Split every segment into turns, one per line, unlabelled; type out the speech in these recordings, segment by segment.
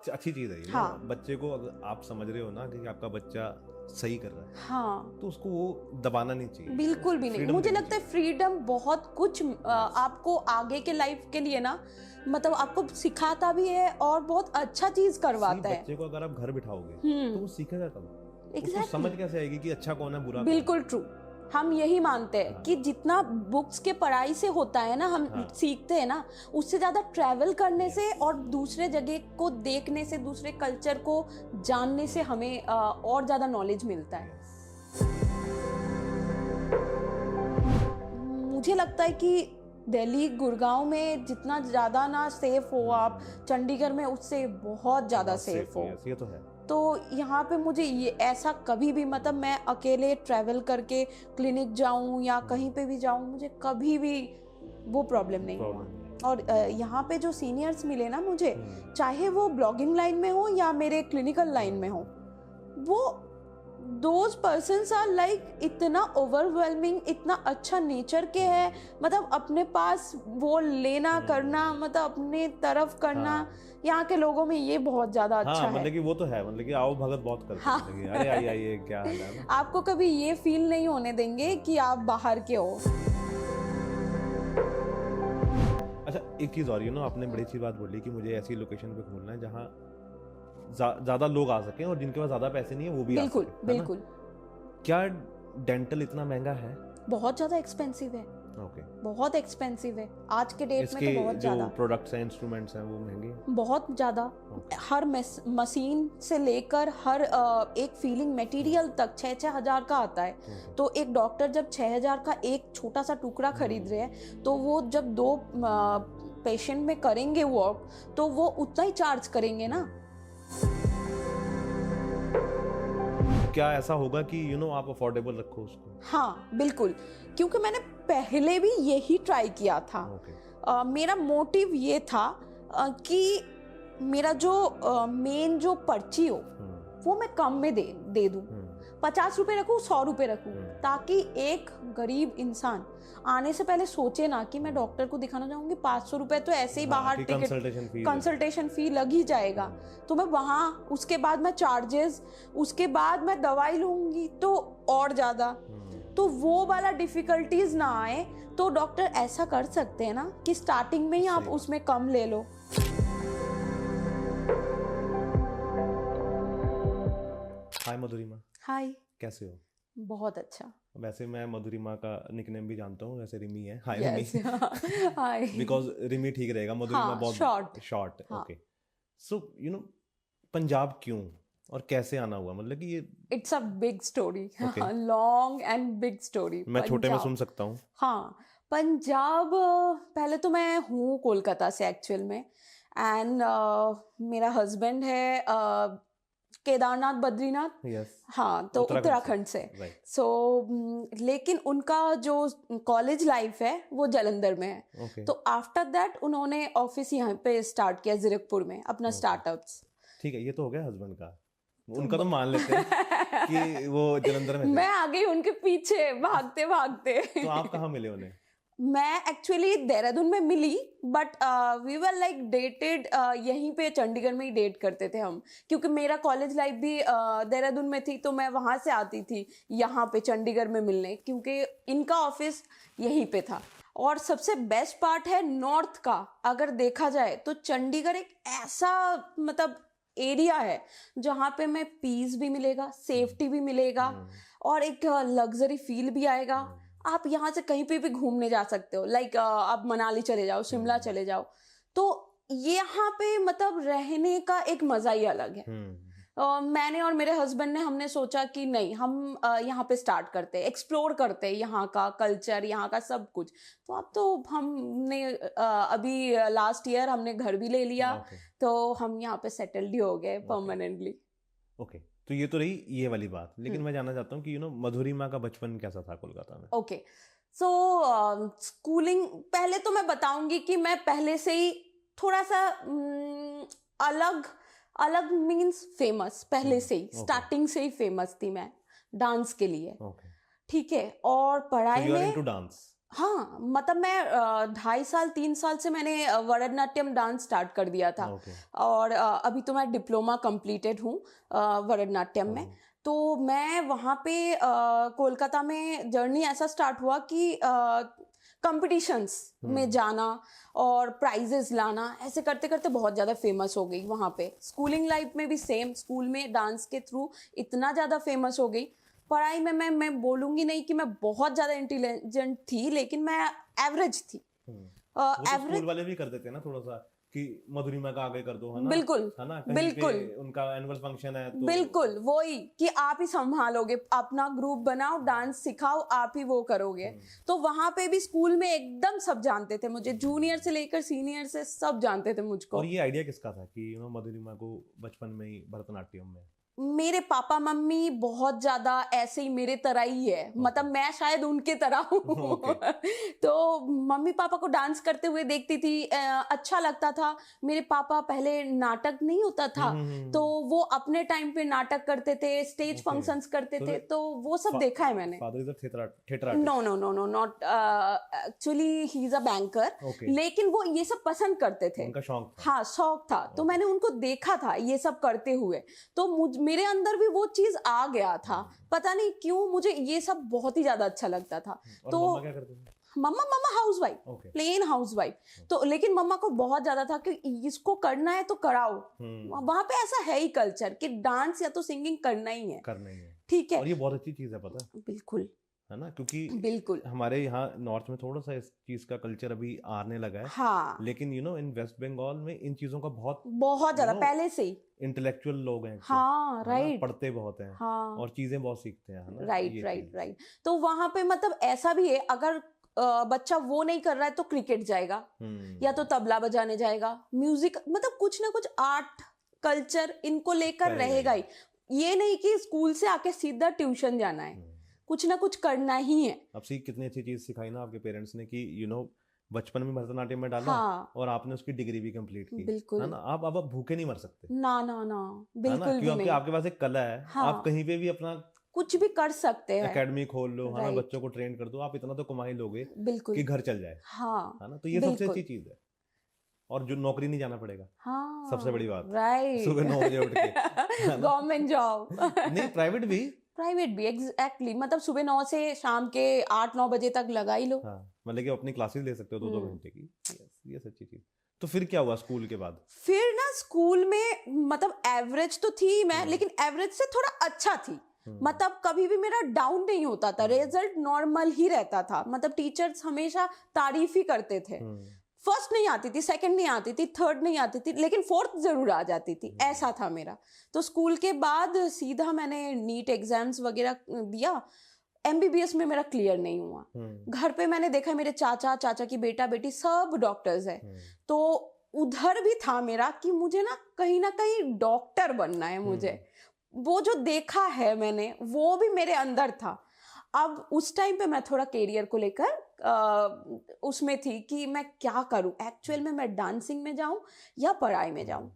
अच्छी चीज है ये।
हाँ।
बच्चे को अगर आप समझ रहे हो ना कि आपका बच्चा सही कर रहा है,
हाँ,
तो उसको वो दबाना नहीं चाहिए,
बिल्कुल भी नहीं।
freedom
मुझे
देनी
लगता है फ्रीडम बहुत कुछ आपको आगे के लाइफ के लिए ना, मतलब आपको सिखाता भी है और बहुत अच्छा चीज करवाता है।
बच्चे को अगर आप घर बिठाओगे तो वो सीखेगा कब? उसको
Exactly.
समझ कैसे आएगी कि अच्छा कौन है बुरा कौन है?
बिल्कुल ट्रू। हम यही मानते हैं कि जितना बुक्स के पढ़ाई से होता है ना, हम सीखते हैं ना, उससे ज्यादा ट्रैवल करने से और दूसरे जगह को देखने से, दूसरे कल्चर को जानने से हमें और ज्यादा नॉलेज मिलता है। मुझे लगता है कि दिल्ली गुड़गांव में जितना ज़्यादा ना सेफ हो आप, चंडीगढ़ में उससे बहुत ज़्यादा सेफ हो।
ये तो है।
तो यहाँ पे मुझे ये ऐसा कभी भी, मतलब मैं अकेले ट्रैवल करके क्लिनिक जाऊँ या कहीं पे भी जाऊँ, मुझे कभी भी वो प्रॉब्लम नहीं हुआ। और यहाँ पे जो सीनियर्स मिले ना मुझे, चाहे वो ब्लॉगिंग लाइन में हो या मेरे क्लिनिकल लाइन में हो, वो दोज पर्सन्स आर लाइक इतना ओवरवेलमिंग, इतना अच्छा नेचर के है, मतलब अपने पास वो लेना करना, मतलब अपने तरफ करना। यहाँ के लोगों में ये बहुत ज्यादा अच्छा है।
मतलब कि वो तो है, मतलब कि आओ भगत बहुत करते हैं। मतलब कि अरे आइए आइए, क्या हाल है।
आपको कभी ये फील नहीं होने देंगे कि आप बाहर के हो।
अच्छा, एक चीज और, आपने बड़ी अच्छी बात बोली कि मुझे ऐसी लोकेशन पे खोलना है जहाँ ज्यादा लोग आ सकें और जिनके पास ज्यादा पैसे नहीं है वो भी आ सकें।
बिल्कुल।
क्या डेंटल इतना महंगा है?
बहुत ज्यादा एक्सपेंसिव है।
ओके।
बहुत एक्सपेंसिव है आज के डेट में, तो बहुत ज्यादा।
जो प्रोडक्ट्स हैं, इंस्ट्रूमेंट्स हैं, वो महंगे
बहुत ज्यादा। हर मशीन से लेकर हर एक फीलिंग मटेरियल तक 6-6 हजार का आता है। तो एक डॉक्टर जब 6 हजार का एक छोटा सा टुकड़ा खरीद रहे हैं, तो वो जब 2 पेशेंट में करेंगे वर्क, तो वो उतना ही चार्ज करेंगे ना।
क्या ऐसा होगा कि आप अफोर्डेबल रखो उसको?
हाँ बिल्कुल, क्योंकि मैंने पहले भी यही ट्राई किया था। मेरा मोटिव ये था कि मेरा जो मेन जो पर्ची हो वो मैं कम में दे दूं। 50 रुपए रखूं, 100 रुपए रखूं, ताकि एक गरीब इंसान आने से पहले सोचे ना कि मैं डॉक्टर को दिखाना चाहूंगी, 500 रुपए तो ऐसे ही बाहर टिकट कंसल्टेशन फी लग ही जाएगा। तो मैं वहां, उसके बाद मैं चार्जेस, उसके बाद मैं दवाई लूंगी तो और ज्यादा, तो वो वाला डिफिकल्टीज ना आए। तो डॉक्टर ऐसा कर सकते हैं ना कि स्टार्टिंग में ही आप उसमें कम ले लो।
हाय मधुरिमा।
हाय,
कैसे हो?
बहुत अच्छा।
वैसे मैं मधुरिमा का निकनेम भी जानता हूँ, वैसे रिमी है। हाय रिमी।
हाय।
बिकॉज रिमी ठीक रहेगा, मधुरिमा बहुत शॉर्ट। ओके। सो पंजाब क्यों और कैसे आना हुआ? मतलब कि ये
it's a big story, long and big story.
मैं छोटे में सुन सकता हूँ?
हाँ, पंजाब, पहले तो मैं हूँ कोलकाता से एक्चुअल में, एंड मेरा हस्बैंड है केदारनाथ बद्रीनाथ। हाँ, तो उत्तराखंड से। लेकिन उनका जो कॉलेज लाइफ है वो जालंधर में है। तो आफ्टर दैट उन्होंने ऑफिस यहाँ पे स्टार्ट किया जीरकपुर में, अपना स्टार्टअप्स।
ठीक है, ये तो हो गया हस्बैंड का। उनका तो मान लेते हैं कि वो जालंधर में थे।
मैं आ गई उनके पीछे भागते भागते।
तो आप कहाँ मिले उन्हें?
मैं एक्चुअली देहरादून में मिली, but we were like dated यहीं पे चंडीगढ़ में ही डेट करते थे हम, क्योंकि मेरा कॉलेज लाइफ भी देहरादून में थी, तो मैं वहां से आती थी यहाँ पे चंडीगढ़ में मिलने, क्योंकि इनका ऑफिस यहीं पे था। और सबसे बेस्ट पार्ट है नॉर्थ का, अगर देखा जाए तो चंडीगढ़ एक ऐसा मतलब एरिया है जहाँ पे मैं पीस भी मिलेगा, सेफ्टी भी मिलेगा और एक लग्जरी फील भी आएगा। आप यहाँ से कहीं पे भी घूमने जा सकते हो, लाइक आप मनाली चले जाओ, शिमला चले जाओ, तो यहाँ पे मतलब रहने का एक मजा ही अलग है। मैंने और मेरे हस्बैंड ने, हमने सोचा कि नहीं, हम यहाँ पे स्टार्ट करते, एक्सप्लोर करते यहाँ का कल्चर, यहाँ का सब कुछ। तो अब तो हमने अभी लास्ट ईयर हमने घर भी ले लिया। तो हम यहाँ पे सेटल्ड ही हो गए परमानेंटली।
ओके, तो ये तो रही ये वाली बात, लेकिन मैं जानना चाहता हूँ कि मधुरिमा का बचपन कैसा था कोलकाता में?
ओके, सो स्कूलिंग, पहले तो मैं बताऊंगी कि मैं पहले से ही थोड़ा सा अलग मीन्स फेमस, पहले से ही स्टार्टिंग से ही फेमस थी मैं डांस के लिए। ठीक है, और पढ़ाई में
into dance?
हाँ, मतलब मैं 2.5 साल 3 साल से मैंने भरतनाट्यम डांस स्टार्ट कर दिया था।
ओके।
और अभी तो मैं डिप्लोमा कंप्लीटेड हूँ भरतनाट्यम में। तो मैं वहाँ पे कोलकाता में जर्नी ऐसा स्टार्ट हुआ कि कंपटीशंस में जाना और प्राइजेस लाना, ऐसे करते करते बहुत ज़्यादा फेमस हो गई वहाँ पे। स्कूलिंग लाइफ में भी सेम, स्कूल में डांस के थ्रू इतना ज़्यादा फेमस हो गई। पढ़ाई में मैं बोलूँगी नहीं कि मैं बहुत ज़्यादा इंटेलिजेंट थी, लेकिन मैं एवरेज थी।
वो तो
एवरेज,
स्कूल वाले भी कर देते हैं ना थोड़ा सा कि मधुरिमा का आगे कर दो, है ना?
बिल्कुल
है ना, कहीं
बिल्कुल
पे उनका एनुअल फंक्शन है तो
बिल्कुल वही कि आप ही संभालोगे, अपना ग्रुप बनाओ, डांस सिखाओ, आप ही वो करोगे। तो वहां पे भी स्कूल में एकदम सब जानते थे मुझे, जूनियर से लेकर सीनियर से सब जानते थे मुझको।
और ये आइडिया किसका था कि मधुरिमा को बचपन में ही भरतनाट्यम में?
मेरे पापा मम्मी बहुत ज्यादा ऐसे ही मेरे तरह ही है, मतलब मैं शायद उनके तरह हूँ।
Okay.
तो मम्मी पापा को डांस करते हुए देखती थी, अच्छा लगता था। मेरे पापा पहले नाटक नहीं होता था, तो वो अपने टाइम पे नाटक करते थे, स्टेज
Okay.
फंक्शंस करते
So
थे, तो वो सब देखा है मैंने।
Father is a theatre
no no no no not actually, he is a banker.
Okay.
लेकिन वो ये सब पसंद करते थे,
उनका शौक था।
हाँ शौक था। तो मैंने उनको देखा था ये सब करते हुए, तो मेरे अंदर भी वो चीज आ गया था। पता नहीं क्यों मुझे ये सब बहुत ही ज्यादा अच्छा लगता था।
और
तो
मम्मा क्या करते थे?
मम्मा हाउसवाइफ,
Okay.
Plain housewife. तो लेकिन मम्मा को बहुत ज्यादा था कि इसको करना है तो कराओ। वहां पे ऐसा है ही कल्चर कि डांस या तो सिंगिंग करना ही है,
करना ही है।
ठीक है।
और ये बहुत अच्छी चीज है, पता है?
बिल्कुल
है ना, क्योंकि
बिल्कुल
हमारे यहाँ नॉर्थ में थोड़ा सा इस चीज का कल्चर अभी आने लगा है।
हाँ,
लेकिन इन वेस्ट बंगाल में इन चीजों का बहुत
बहुत ज्यादा पहले से ही।
इंटेलेक्चुअल लोग हैं,
हाँ
है ना,
राइट,
पढ़ते बहुत हैं
हाँ
और चीजें बहुत सीखते हैं, है ना,
राइट
ये
राइट
चीज।
राइट। तो वहां पे मतलब ऐसा भी है, अगर बच्चा वो नहीं कर रहा है तो क्रिकेट जाएगा, या तो तबला बजाने जाएगा, म्यूजिक, मतलब कुछ ना कुछ आर्ट कल्चर इनको लेकर
करेगा
रहेगा ही। ये नहीं कि स्कूल से आके सीधा ट्यूशन जाना है, कुछ ना कुछ करना ही है।
अब सी कितनी अच्छी चीज सिखाई ना आपके पेरेंट्स ने कि बचपन में भरतनाट्यम में डाला,
हाँ,
और आपने उसकी डिग्री भी कंप्लीट की,
बिल्कुल।
है ना। आप भूखे नहीं मर सकते,
ना ना ना,
है ना,
बिल्कुल भी
क्योंकि
नहीं।
आपके पास एक कला है।
हाँ,
आप कहीं पे भी अपना
कुछ भी कर सकते हैं,
एकेडमी खोल लो, है ना,
राइट,
बच्चों को ट्रेन कर दो, आप इतना तो कमा ही लोगे
बिल्कुल,
कि घर चल जाए,
हाँ,
है ना। तो ये सबसे
बिल्कुल,
अच्छी चीज है। और जो नौकरी नहीं जाना पड़ेगा,
हाँ,
सबसे बड़ी बात,
राइट,
सुबह 9 बजे उठ के, है ना।
गवर्नमेंट जॉब
नहीं, प्राइवेट भी।
प्राइवेट भी एग्जैक्टली, मतलब सुबह 9 से शाम के 8-9 बजे तक लगा ही लो।
हाँ, मतलब कि अपनी क्लासेस ले सकते हो 2-2 घंटे की। ये सच्ची चीज। तो फिर क्या हुआ स्कूल के बाद?
फिर ना स्कूल में मतलब एवरेज तो थी मैं, लेकिन एवरेज से थोड़ा अच्छा थी। मतलब कभी भी मेरा डाउन नहीं होता था, रिजल्ट नॉर्मल ही रहता था। मतलब टीचर्स हमेशा तारीफ ही करते थे। फर्स्ट नहीं आती थी, सेकंड नहीं आती थी, थर्ड नहीं आती थी, लेकिन फोर्थ जरूर आ जाती थी, ऐसा था मेरा। तो स्कूल के बाद सीधा मैंने नीट एग्जाम्स वगैरह दिया। एमबीबीएस में मेरा क्लियर नहीं हुआ। घर पे मैंने देखा मेरे चाचा की बेटा बेटी सब डॉक्टर्स है, तो उधर भी था मेरा कि मुझे ना कहीं डॉक्टर बनना है मुझे। वो जो देखा है मैंने वो भी मेरे अंदर था। अब उस टाइम पे मैं थोड़ा करियर को लेकर उसमें थी कि मैं क्या करूं, एक्चुअल में मैं डांसिंग में जाऊं या पढ़ाई में जाऊं।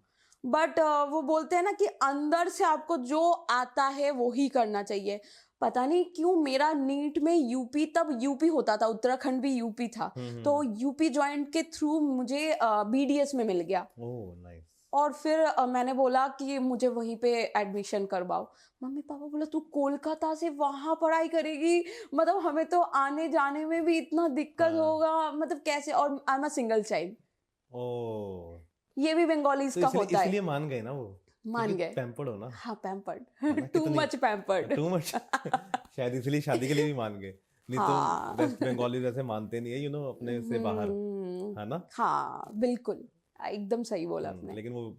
बट वो बोलते हैं ना कि अंदर से आपको जो आता है वो ही करना चाहिए। पता नहीं क्यों मेरा नीट में यूपी, तब यूपी होता था, उत्तराखंड भी यूपी था, तो यूपी जॉइंट के थ्रू मुझे बीडीएस में मिल गया।
Oh nice.
और फिर मैंने बोला कि मुझे वहीं पे एडमिशन करवाओ। मम्मी पापा बोला तू कोलकाता से वहां पढ़ाई करेगी, मतलब हमें तो आने जाने में भी इतना दिक्कत होगा, मतलब कैसे। और I am a single child,
oh,
ये भी बंगालीज
तो
का होता है।
इसलिए मान गए ना वो,
मान गए,
पैम्पर्ड हो ना।
हाँ pampered, too much pampered,
too much शायद इसलिए शादी के लिए भी मान गए, नहीं
हाँ।
तो वेस्ट बंगाली वैसे मानते नहीं है अपने से बाहर, है ना।
हाँ बिल्कुल, एकदम सही बोला आपने।
लेकिन वो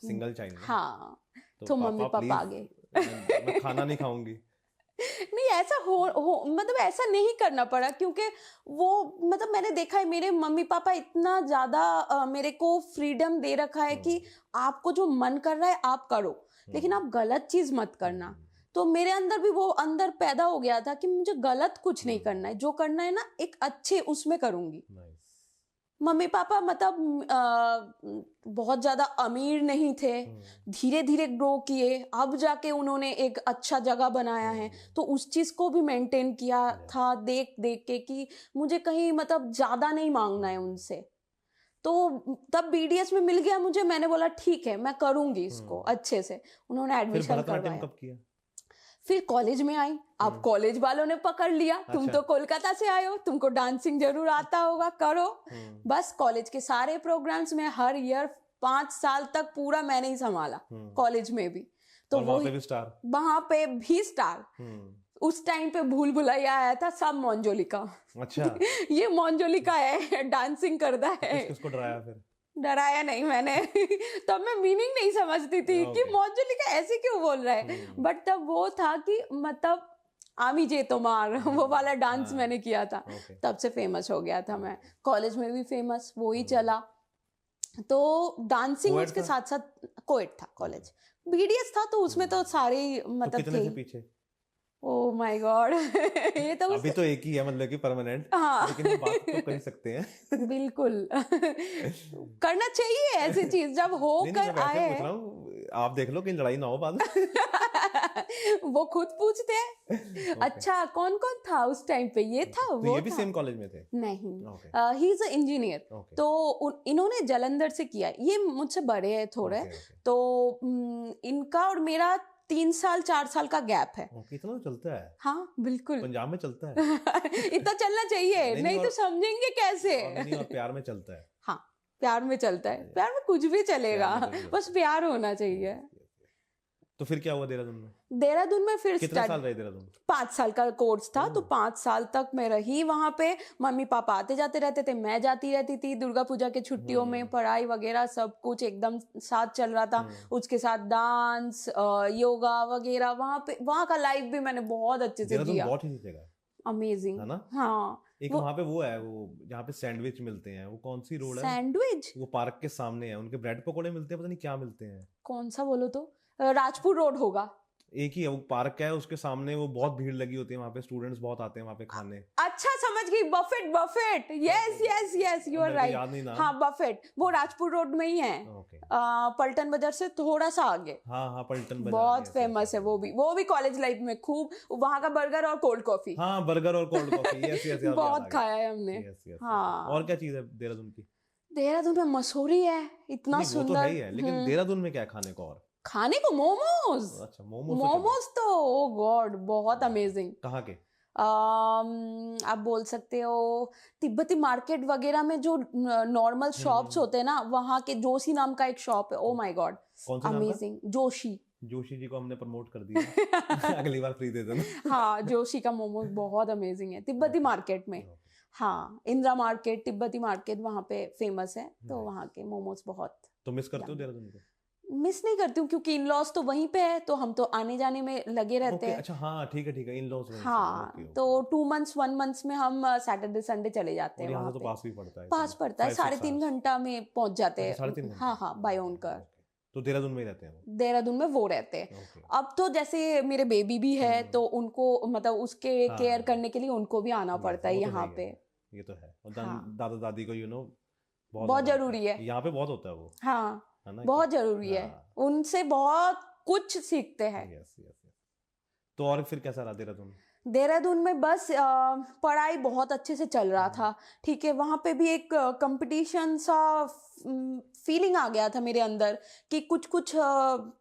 सिंगल चाइल्ड ना,
हाँ,
तो
तो मम्मी पापा आ गए।
मैं खाना नहीं खाऊंगी।
नहीं ऐसा हो मतलब ऐसा नहीं करना पड़ा, क्योंकि वो मतलब मैंने देखा है मेरे मम्मी पापा इतना ज्यादा मेरे को फ्रीडम दे रखा है कि आपको जो मन कर रहा है आप करो, लेकिन आप गलत चीज मत करना। तो मेरे अंदर भी वो अंदर पैदा हो गया था कि मुझे गलत कुछ नहीं करना है, जो करना है ना एक अच्छे उसमें करूंगी। मम्मी पापा मतलब बहुत ज्यादा अमीर नहीं थे, धीरे धीरे ग्रो किए, अब जाके उन्होंने एक अच्छा जगह बनाया है, तो उस चीज को भी मेंटेन किया था देख देख के कि मुझे कहीं मतलब ज्यादा नहीं मांगना है उनसे। तो तब बीडीएस में मिल गया मुझे, मैंने बोला ठीक है मैं करूंगी इसको अच्छे से। उन्होंने
फिर
एडमिशन
भरतनाट्यम
करवाया।
कब किया?
फिर कॉलेज में आई, अब कॉलेज वालों ने पकड़ लिया, तुम
अच्छा।
तो कोलकाता से आए हो, तुमको डांसिंग जरूर आता होगा, करो। बस कॉलेज के सारे प्रोग्राम्स में हर ईयर 5 साल तक पूरा मैंने ही संभाला, कॉलेज में भी। तो
और
वो
वहाँ पे भी स्टार?
वहां पे भी स्टार। उस टाइम पे भूल भुलैया आया था, सब मोंजोलिका।
अच्छा।
ये मोंजोलिका है, डांसिंग करता है।
किसको डराया फिर?
डराया नहीं मैंने। तब मैं मीनिंग नहीं समझती थी कि मोंजोलिका ऐसे क्यों बोल रहा है, बट तब वो था कि मतलब आमी जे तोमार वो वाला डांस मैंने किया था, तब से फेमस हो गया था मैं। कॉलेज में भी फेमस वो ही चला। तो डांसिंग उसके साथ साथ कोएड था कॉलेज, बीडीएस था तो उसमें तो सारे ही मतलब
कितने थे पीछे?
Oh my God. ये तो
अभी तो एक ही है मतलब कि परमानेंट,
हाँ।
लेकिन बात तो कर सकते हैं।
बिल्कुल। करना चाहिए ऐसी चीज जब हो कर आए।
पूछ रहा हूँ, आप देख लो कहीं लड़ाई ना हो बाद में।
वो खुद पूछते हैं। अच्छा कौन कौन था उस टाइम पे? ये था
तो
वो
ये भी
था।
सेम कॉलेज में थे?
नहीं, ही इज अ इंजीनियर। तो इन्होंने जालंधर से किया, ये मुझसे बड़े हैं थोड़े। तो इनका और मेरा 3 साल 4 साल का गैप है।
इतना तो चलता है?
हाँ बिल्कुल।
पंजाब में चलता है।
इतना चलना चाहिए, नहीं तो समझेंगे कैसे।
और प्यार में चलता है।
हाँ प्यार में चलता है, प्यार में कुछ भी चलेगा, बस प्यार होना चाहिए।
तो फिर क्या हुआ देहरादून में?
देहरादून में फिर
कितने साल रहे देहरादून?
5 साल का कोर्स था, तो 5 साल तक मैं रही वहां पे। मम्मी पापा आते जाते रहते थे, मैं जाती रहती थी दुर्गा पूजा के छुट्टियों में। पढ़ाई वगैरह सब कुछ एकदम साथ चल रहा था, उसके साथ डांस योगा वगैरह। वहां का लाइफ भी मैंने बहुत अच्छे से जिया।
बहुत ही जगह
अमेजिंग
है ना?
हाँ।
एक वहाँ पे वो है, वो जहाँ पे सैंडविच मिलते हैं, वो कौन सी रोड है?
सैंडविच
वो पार्क के सामने है, उनके ब्रेड पकोड़े मिलते हैं, पता नहीं क्या मिलते हैं।
कौन सा बोलो तो? राजपुर रोड होगा।
एक ही है, वो पार्क है, उसके सामने वो बहुत भीड़ लगी होती है, वहाँ पे स्टूडेंट्स बहुत आते हैं वहाँ पे खाने।
अच्छा समझ गई, buffet. Yes yes yes, you are right.
याद नहीं ना।
हाँ बफेट, वो राजपुर रोड में ही है। पलटन बाजार से थोड़ा सा आगे।
हाँ पलटन बाजार
बहुत फेमस है वो भी कॉलेज लाइफ में खूब। वहाँ का बर्गर और कोल्ड कॉफी।
हाँ बर्गर और कोल्ड कॉफी, यस
बहुत खाया है हमने।
हाँ। और क्या चीज है देहरादून की?
देहरादून में मसूरी है, इतना सुंदर।
वो तो है ही है, लेकिन देहरादून में क्या खाने को? और
खाने को मोमोज। अच्छा मोमोज तो ओ गॉड बहुत अमेजिंग।
कहाँ के?
आप बोल सकते हो तिब्बती मार्केट वगैरह में जो नॉर्मल शॉप्स होते हैं ना, वहाँ के जोशी नाम का एक शॉप है। Oh my god amazing. Joshi ji
को हमने प्रमोट कर दिया। अगली बार फ्री दे देना।
हाँ जोशी का मोमोज बहुत अमेजिंग है तिब्बती मार्केट में। हाँ इंदिरा मार्केट, तिब्बती मार्केट वहाँ पे फेमस है, तो वहाँ के मोमोज बहुत।
तो मिस करते हो देहरादून को?
मिस नहीं करती हूँ क्योंकि इन लॉज तो वहीं पे है, तो हम तो आने जाने में लगे रहते हैं।
अच्छा हाँ ठीक है, इन लॉज।
हाँ तो 2 मंथ्स 1 मंथ्स में हम सैटरडे संडे चले जाते हैं वहाँ पे।
तो पास भी पड़ता है?
पास पड़ता है, 3.5 घंटा में पहुंच जाते हैं। हाँ बाय ओन कार।
तो देहरादून में ही रहते हैं?
देहरादून में वो रहते हैं। अब तो जैसे मेरे बेबी भी है, तो उनको मतलब उसके केयर करने के लिए उनको भी आना पड़ता है यहाँ पे।
ये तो है, दादा दादी को
बहुत जरूरी है
यहाँ पे, बहुत होता है वो।
हाँ बहुत जरूरी है, उनसे बहुत कुछ सीखते हैं।
तो और फिर कैसा रहा देहरादून?
देहरादून में बस पढ़ाई बहुत अच्छे से चल रहा था, ठीक है। वहाँ पे भी एक कंपटीशन सा फीलिंग आ गया था मेरे अंदर कि कुछ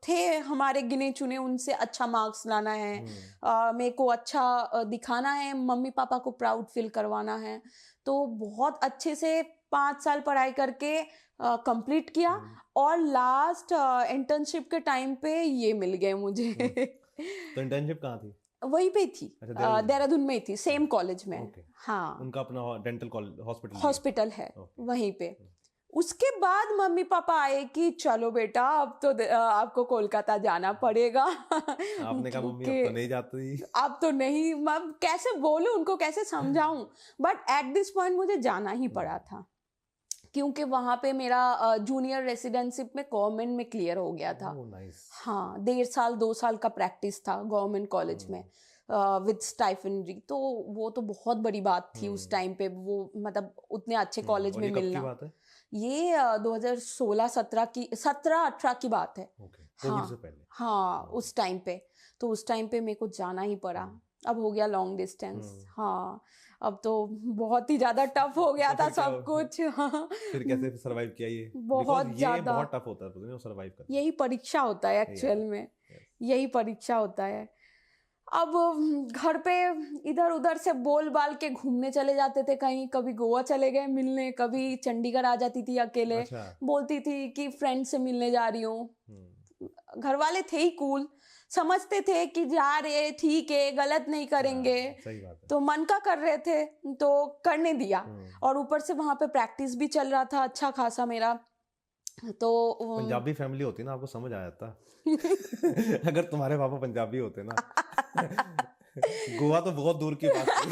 थे हमारे गिने चुने, उनसे अच्छा मार्क्स लाना है, मेरे को अच्छा दिखाना है, मम्मी पापा को प्राउड फील करवाना है। तो बहुत अच्छे से 5 साल पढ़ाई करके कंप्लीट किया, और लास्ट इंटर्नशिप के टाइम पे ये मिल गए मुझे।
तो इंटर्नशिप कहाँ थी?
वहीं पे थी, देहरादून में ही थी, सेम कॉलेज में। हाँ
उनका अपना डेंटल
हॉस्पिटल है वहीं पे। उसके बाद मम्मी पापा आए कि चलो बेटा अब तो आपको कोलकाता जाना पड़ेगा।
आपने कहा मम्मी अब तो नहीं जाती।
अब तो नहीं, मैं कैसे बोलूं उनको, कैसे समझाऊं, बट एट दिस पॉइंट मुझे जाना ही पड़ा था, क्योंकि वहाँ पे मेरा जूनियर रेसिडेंशिप में गवर्नमेंट में क्लियर हो गया था। हाँ 1.5 साल 2 साल का प्रैक्टिस था गवर्नमेंट कॉलेज में, विद स्टाइफनरी, तो वो तो बहुत बड़ी बात थी उस टाइम पे, वो मतलब उतने अच्छे कॉलेज
और
में
ये कब की
मिलना।
बात है?
ये 2016-17 की 17-18 की बात है।
ओके, कोविड
हाँ
से पहले।
हाँ, उस टाइम पे, तो उस टाइम पे मेरे को जाना ही पड़ा। अब हो गया लॉन्ग डिस्टेंस। हाँ, अब तो बहुत ही ज्यादा टफ हो गया
तो
था
फिर क्या
सब कुछ। हाँ,
फिर कैसे सरवाइव किया ये?
बहुत
बिकॉज ये
ज्यादा,
बहुत टफ होता है सरवाइव करना।
यही परीक्षा होता है एक्चुअल
Yes,
में,
yes.
यही परीक्षा होता है। अब घर पे इधर उधर से बोल बाल के घूमने चले जाते थे कहीं, कभी गोवा चले गए मिलने, कभी चंडीगढ़ आ जाती थी अकेले,
अच्छा।
बोलती थी कि फ्रेंड से मिलने जा रही हूँ।
हम्म,
घर वाले थे ही कूल, समझते थे कि जा रहे ठीक है, गलत नहीं करेंगे,
हाँ, सही बात है।
तो मन का कर रहे थे तो करने दिया।
हम्म,
और ऊपर से वहां पे प्रैक्टिस भी चल रहा था अच्छा खासा मेरा, तो
पंजाबी फैमिली होती ना, आपको समझ आ जाता। अगर तुम्हारे पापा पंजाबी होते ना, गोवा तो बहुत दूर की बात थी।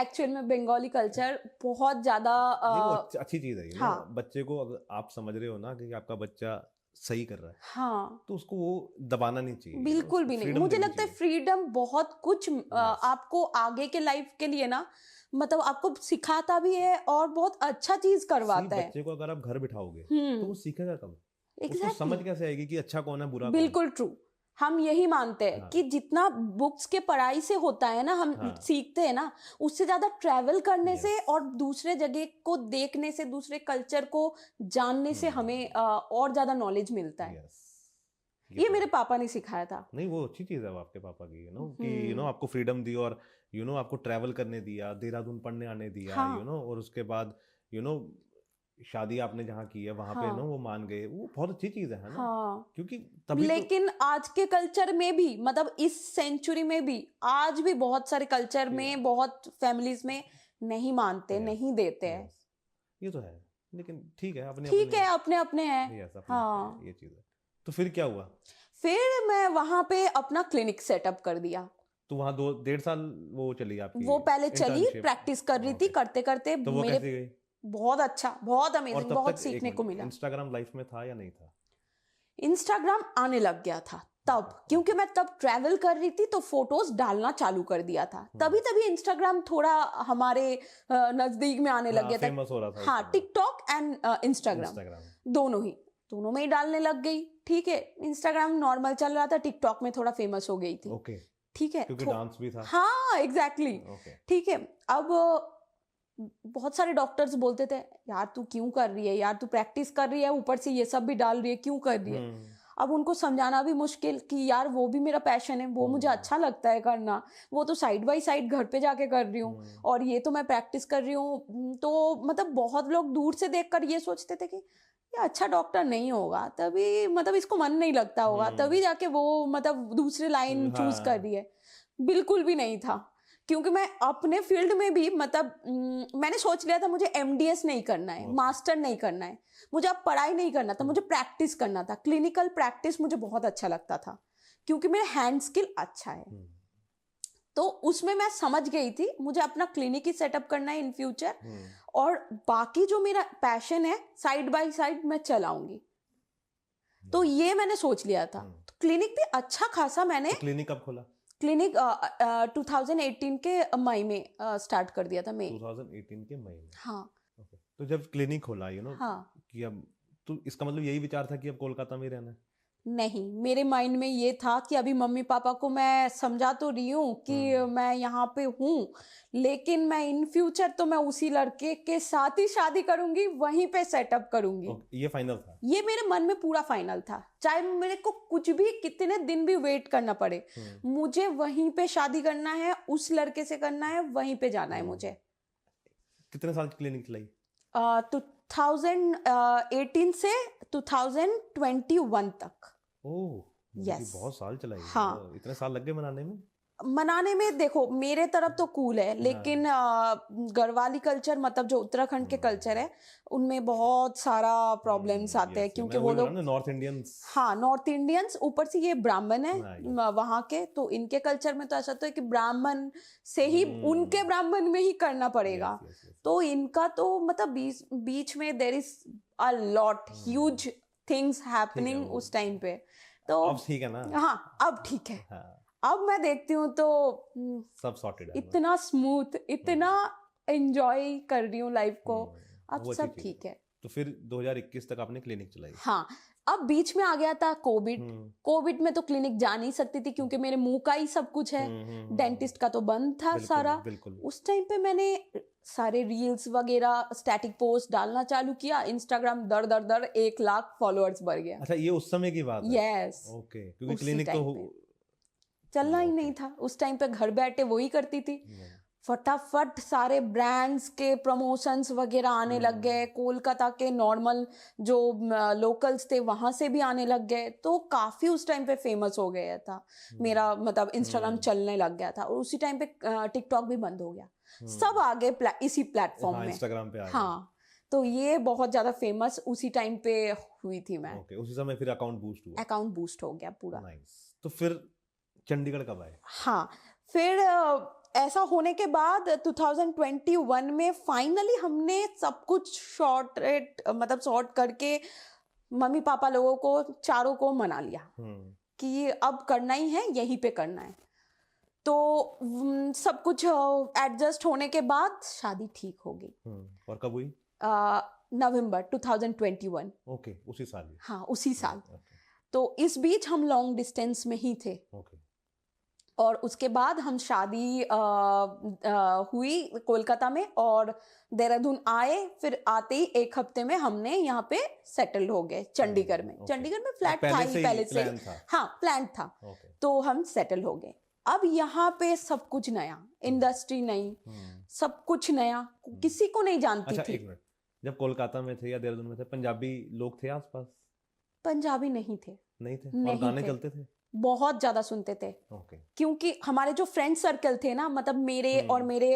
एक्चुअल में बंगाली कल्चर बहुत ज्यादा
नहीं, वो अच्छी चीज है
हाँ
बच्चे को अगर आप समझ रहे हो ना कि आपका बच्चा सही कर रहा है,
हाँ,
तो उसको वो दबाना नहीं चाहिए,
बिल्कुल
उसको
भी नहीं।
freedom
मुझे
देनी
लगता है
चाहिए।
फ्रीडम बहुत कुछ आपको आगे के लाइफ के लिए ना, मतलब आपको सिखाता भी है और बहुत अच्छा चीज करवाता है।
बच्चे को अगर आप घर बिठाओगे तो वो
हम्म,
सीखेगा कब? उसको
एग्जैक्टली,
समझ कैसे आएगी कि अच्छा कौन है बुरा कौन है?
बिल्कुल ट्रू। हम यही मानते हैं
हाँ।
कि जितना बुक्स के पढ़ाई से होता है ना, हम
हाँ।
सीखते हैं ना, उससे ज्यादा ट्रैवल करने से
Yes.
और दूसरे जगह को देखने से, दूसरे कल्चर को जानने से हमें और ज्यादा नॉलेज मिलता है।
Yes.
ये
तो
मेरे
है।
पापा ने सिखाया था।
नहीं, वो अच्छी चीज है वो आपके पापा की, कि आपको फ्रीडम दी और आपको ट्रैवल करने दिया, देहरादून पढ़ने आने दिया,
हाँ
और उसके बाद शादी आपने जहाँ की है वहां पे
हाँ
वो मान गए, वो बहुत अच्छी चीज है ना,
हाँ,
क्योंकि तभी तो
लेकिन आज के कल्चर में भी, मतलब इस सेंचुरी में भी, आज भी बहुत सारे कल्चर में, बहुत फैमिलीज में नहीं मानते,
Yes,
नहीं देते हैं।
yes. ये तो है, लेकिन ठीक है, अपने
ठीक है, अपने अपने हैं।
Yes, अपने
हाँ,
अपने, ये चीज है। तो फिर क्या हुआ?
फिर मैं वहां पे अपना क्लिनिक सेटअप कर दिया।
तो वहां 2-1.5 साल वो चली आपकी
वो पहले चली,
internship?
प्रैक्टिस कर रही थी,
Okay.
करते करते
तो वो
मेरे
कैसी गई?
बहुत अच्छा, बहुत
और
अमेजिंग,
तब
बहुत
तक
सीखने को मिला।
इंस्टाग्राम लाइफ में था या नहीं था?
इंस्टाग्राम आने लग गया था तब, क्योंकि मैं तब ट्रैवल कर रही थी तो फोटोज डालना चालू कर दिया था। तभी तभी इंस्टाग्राम थोड़ा हमारे नजदीक में आने लग गया था।
फेमस हो रहा था
हाँ, टिकटॉक एंड इंस्टाग्राम
इंस्टाग्राम।
दोनों में ही डालने लग गई। ठीक है, इंस्टाग्राम नॉर्मल चल रहा था, टिकटॉक में थोड़ा फेमस हो गई थी।
ओके,
ठीक है,
क्योंकि डांस भी था।
हाँ एग्जैक्टली।
ओके,
ठीक है, अब बहुत सारे डॉक्टर्स बोलते थे यार तू क्यों कर रही है, यार तू प्रैक्टिस कर रही है, ऊपर से ये सब भी डाल रही है, क्यों कर रही है। अब उनको समझाना भी मुश्किल कि यार वो भी मेरा पैशन है, वो मुझे अच्छा लगता है करना, वो तो साइड बाय साइड घर पे जाके कर रही हूँ, और ये तो मैं प्रैक्टिस कर रही हूँ। तो मतलब बहुत लोग दूर से देखकर ये सोचते थे कि ये अच्छा डॉक्टर नहीं होगा, तभी मतलब इसको मन नहीं लगता होगा, तभी जाके वो मतलब दूसरी लाइन चूज कर रही है। बिल्कुल भी नहीं था, क्योंकि मैं अपने फील्ड में भी मतलब मैंने सोच लिया था मुझे एमडीएस नहीं करना है, मास्टर नहीं करना है, मुझे अब पढ़ाई नहीं करना था, मुझे प्रैक्टिस करना था। क्लिनिकल प्रैक्टिस मुझे बहुत अच्छा लगता था, क्योंकि मेरा हैंड स्किल अच्छा है। तो उसमें मैं समझ गई थी मुझे अपना क्लिनिक ही सेटअप करना है इन फ्यूचर, और बाकी जो मेरा पैशन है साइड बाय साइड मैं चलाऊंगी। तो ये मैंने सोच लिया था। तो क्लिनिक भी अच्छा खासा मैंने
तो क्लिनिक कब खोला?
क्लिनिक 2018 के मई में स्टार्ट कर दिया था, मई
2018 के मई में।
हाँ।
ओके, तो जब क्लिनिक खोला
हाँ,
कि अब तो इसका मतलब यही विचार था कि अब कोलकाता में ही रहना है?
नहीं, मेरे माइंड में ये था कि अभी मम्मी पापा को मैं समझा तो रही हूँ कि मैं यहाँ पे हूँ, लेकिन मैं इन फ्यूचर तो मैं उसी लड़के के साथ ही शादी करूंगी, वहीं पे सेटअप करूंगी।
ये फाइनल था?
ये मेरे मन में पूरा फाइनल था, चाहे मेरे को कुछ भी कितने दिन भी वेट करना पड़े, मुझे वहीं पे शादी करना है, उस लड़के से करना है, वहीं पे जाना है मुझे।
कितने साल की क्लिनिक चलाई?
2018 से 2021 तक।
ओह,
Yes.
बहुत साल चलाई।
हाँ,
इतने साल लग गए
मनाने में। देखो मेरे तरफ तो कूल है, लेकिन गढ़वाली कल्चर मतलब जो उत्तराखंड के कल्चर है उनमें बहुत सारा प्रॉब्लम्स आते हैं, क्योंकि वो लोग
नॉर्थ इंडियंस।
हाँ, नॉर्थ इंडियंस, ऊपर से ये ब्राह्मण है वहां के, तो इनके कल्चर में तो ऐसा तो है कि ब्राह्मण से ही उनके ब्राह्मण में ही करना पड़ेगा। तो इनका तो मतलब बीच में there is a lot huge things happening उस टाइम पे। तो
अब ठीक है ना?
हाँ, अब ठीक है। अब मैं देखती हूँ तो
सब सॉर्टेड है।
इतना स्मूथ, इतना एंजॉय कर रही हूँ लाइफ को, अब
वो अच्छी
सब
चीज़
ठीक है।
तो फिर 2021 तक आपने क्लिनिक चलाई।
हाँ, अब बीच में आ गया था कोविड। कोविड में तो क्लिनिक जा नहीं सकती थी क्योंकि मेरे मुंह का ही सब कुछ है, डेंटिस्ट का तो बंद था
बिल्कुल,
सारा।
बिल्कुल।
उस टाइम पे मैंने सारे रील्स वगैरह स्टैटिक पोस्ट डालना चालू किया। इंस्टाग्राम दर दर दर 1 लाख फॉलोअर्स बढ़ गया।
अच्छा, ये उस समय की बात है।
यस,
ओके, क्योंकि
उसी
क्लिनिक तो
टाइम पे चलना ही नहीं था उस टाइम पे, घर बैठे वही करती थी। फटाफट सारे ब्रांड्स के प्रमोशंस वगैरह आने लग गए, कोलकाता के नॉर्मल जो लोकल्स थे वहां से भी आने लग गए, तो काफी उस टाइम पे फेमस हो गया था मेरा, मतलब इंस्टाग्राम चलने लग गया था। और उसी टाइम पे टिकटॉक भी बंद हो गया, सब आगे इसी प्लेटफॉर्म में,
इंस्टाग्राम पे आ गए।
हाँ, तो ये बहुत ज्यादा फेमस उसी टाइम पे हुई थी मैं।
ओके, उसी समय फिर अकाउंट बूस्ट हुआ।
अकाउंट बूस्ट हो गया पूरा।
नाइस। तो फिर चंडीगढ़ कब आए?
हाँ, फिर ऐसा होने के बाद 2021 में फाइनली हमने सब कुछ सॉर्ट करके मम्मी पापा लोगों को चारों को मना लिया कि अब करना ही है, यहीं पे करना है। तो सब कुछ एडजस्ट होने के बाद शादी ठीक हो गई।
और कब हुई?
नवंबर 2021।
ओके, उसी साल ही।
हाँ, उसी साल। तो इस बीच हम लॉन्ग डिस्टेंस में ही थे।
ओके।
और उसके बाद हम शादी हुई कोलकाता में और देहरादून आए। फिर आते ही 1 हफ्ते में हमने यहाँ पे सेटल हो गए चंडीगढ़ में। चंडीगढ़ में फ्लैट था ही पहले से, हाँ, प्लान था। तो हम सेटल हो गए। अब यहाँ पे सब कुछ नया, इंडस्ट्री नई, सब कुछ नया, किसी को नहीं जानती
अच्छा,
थी।
एक मिनट, जब कोलकाता में थे या देहरादून में थे, पंजाबी लोग थे आसपास?
पंजाबी नहीं थे।
नहीं थे? और गाने चलते थे?
बहुत ज्यादा सुनते थे।
ओके।
क्योंकि हमारे जो फ्रेंड सर्कल थे ना, मतलब मेरे और मेरे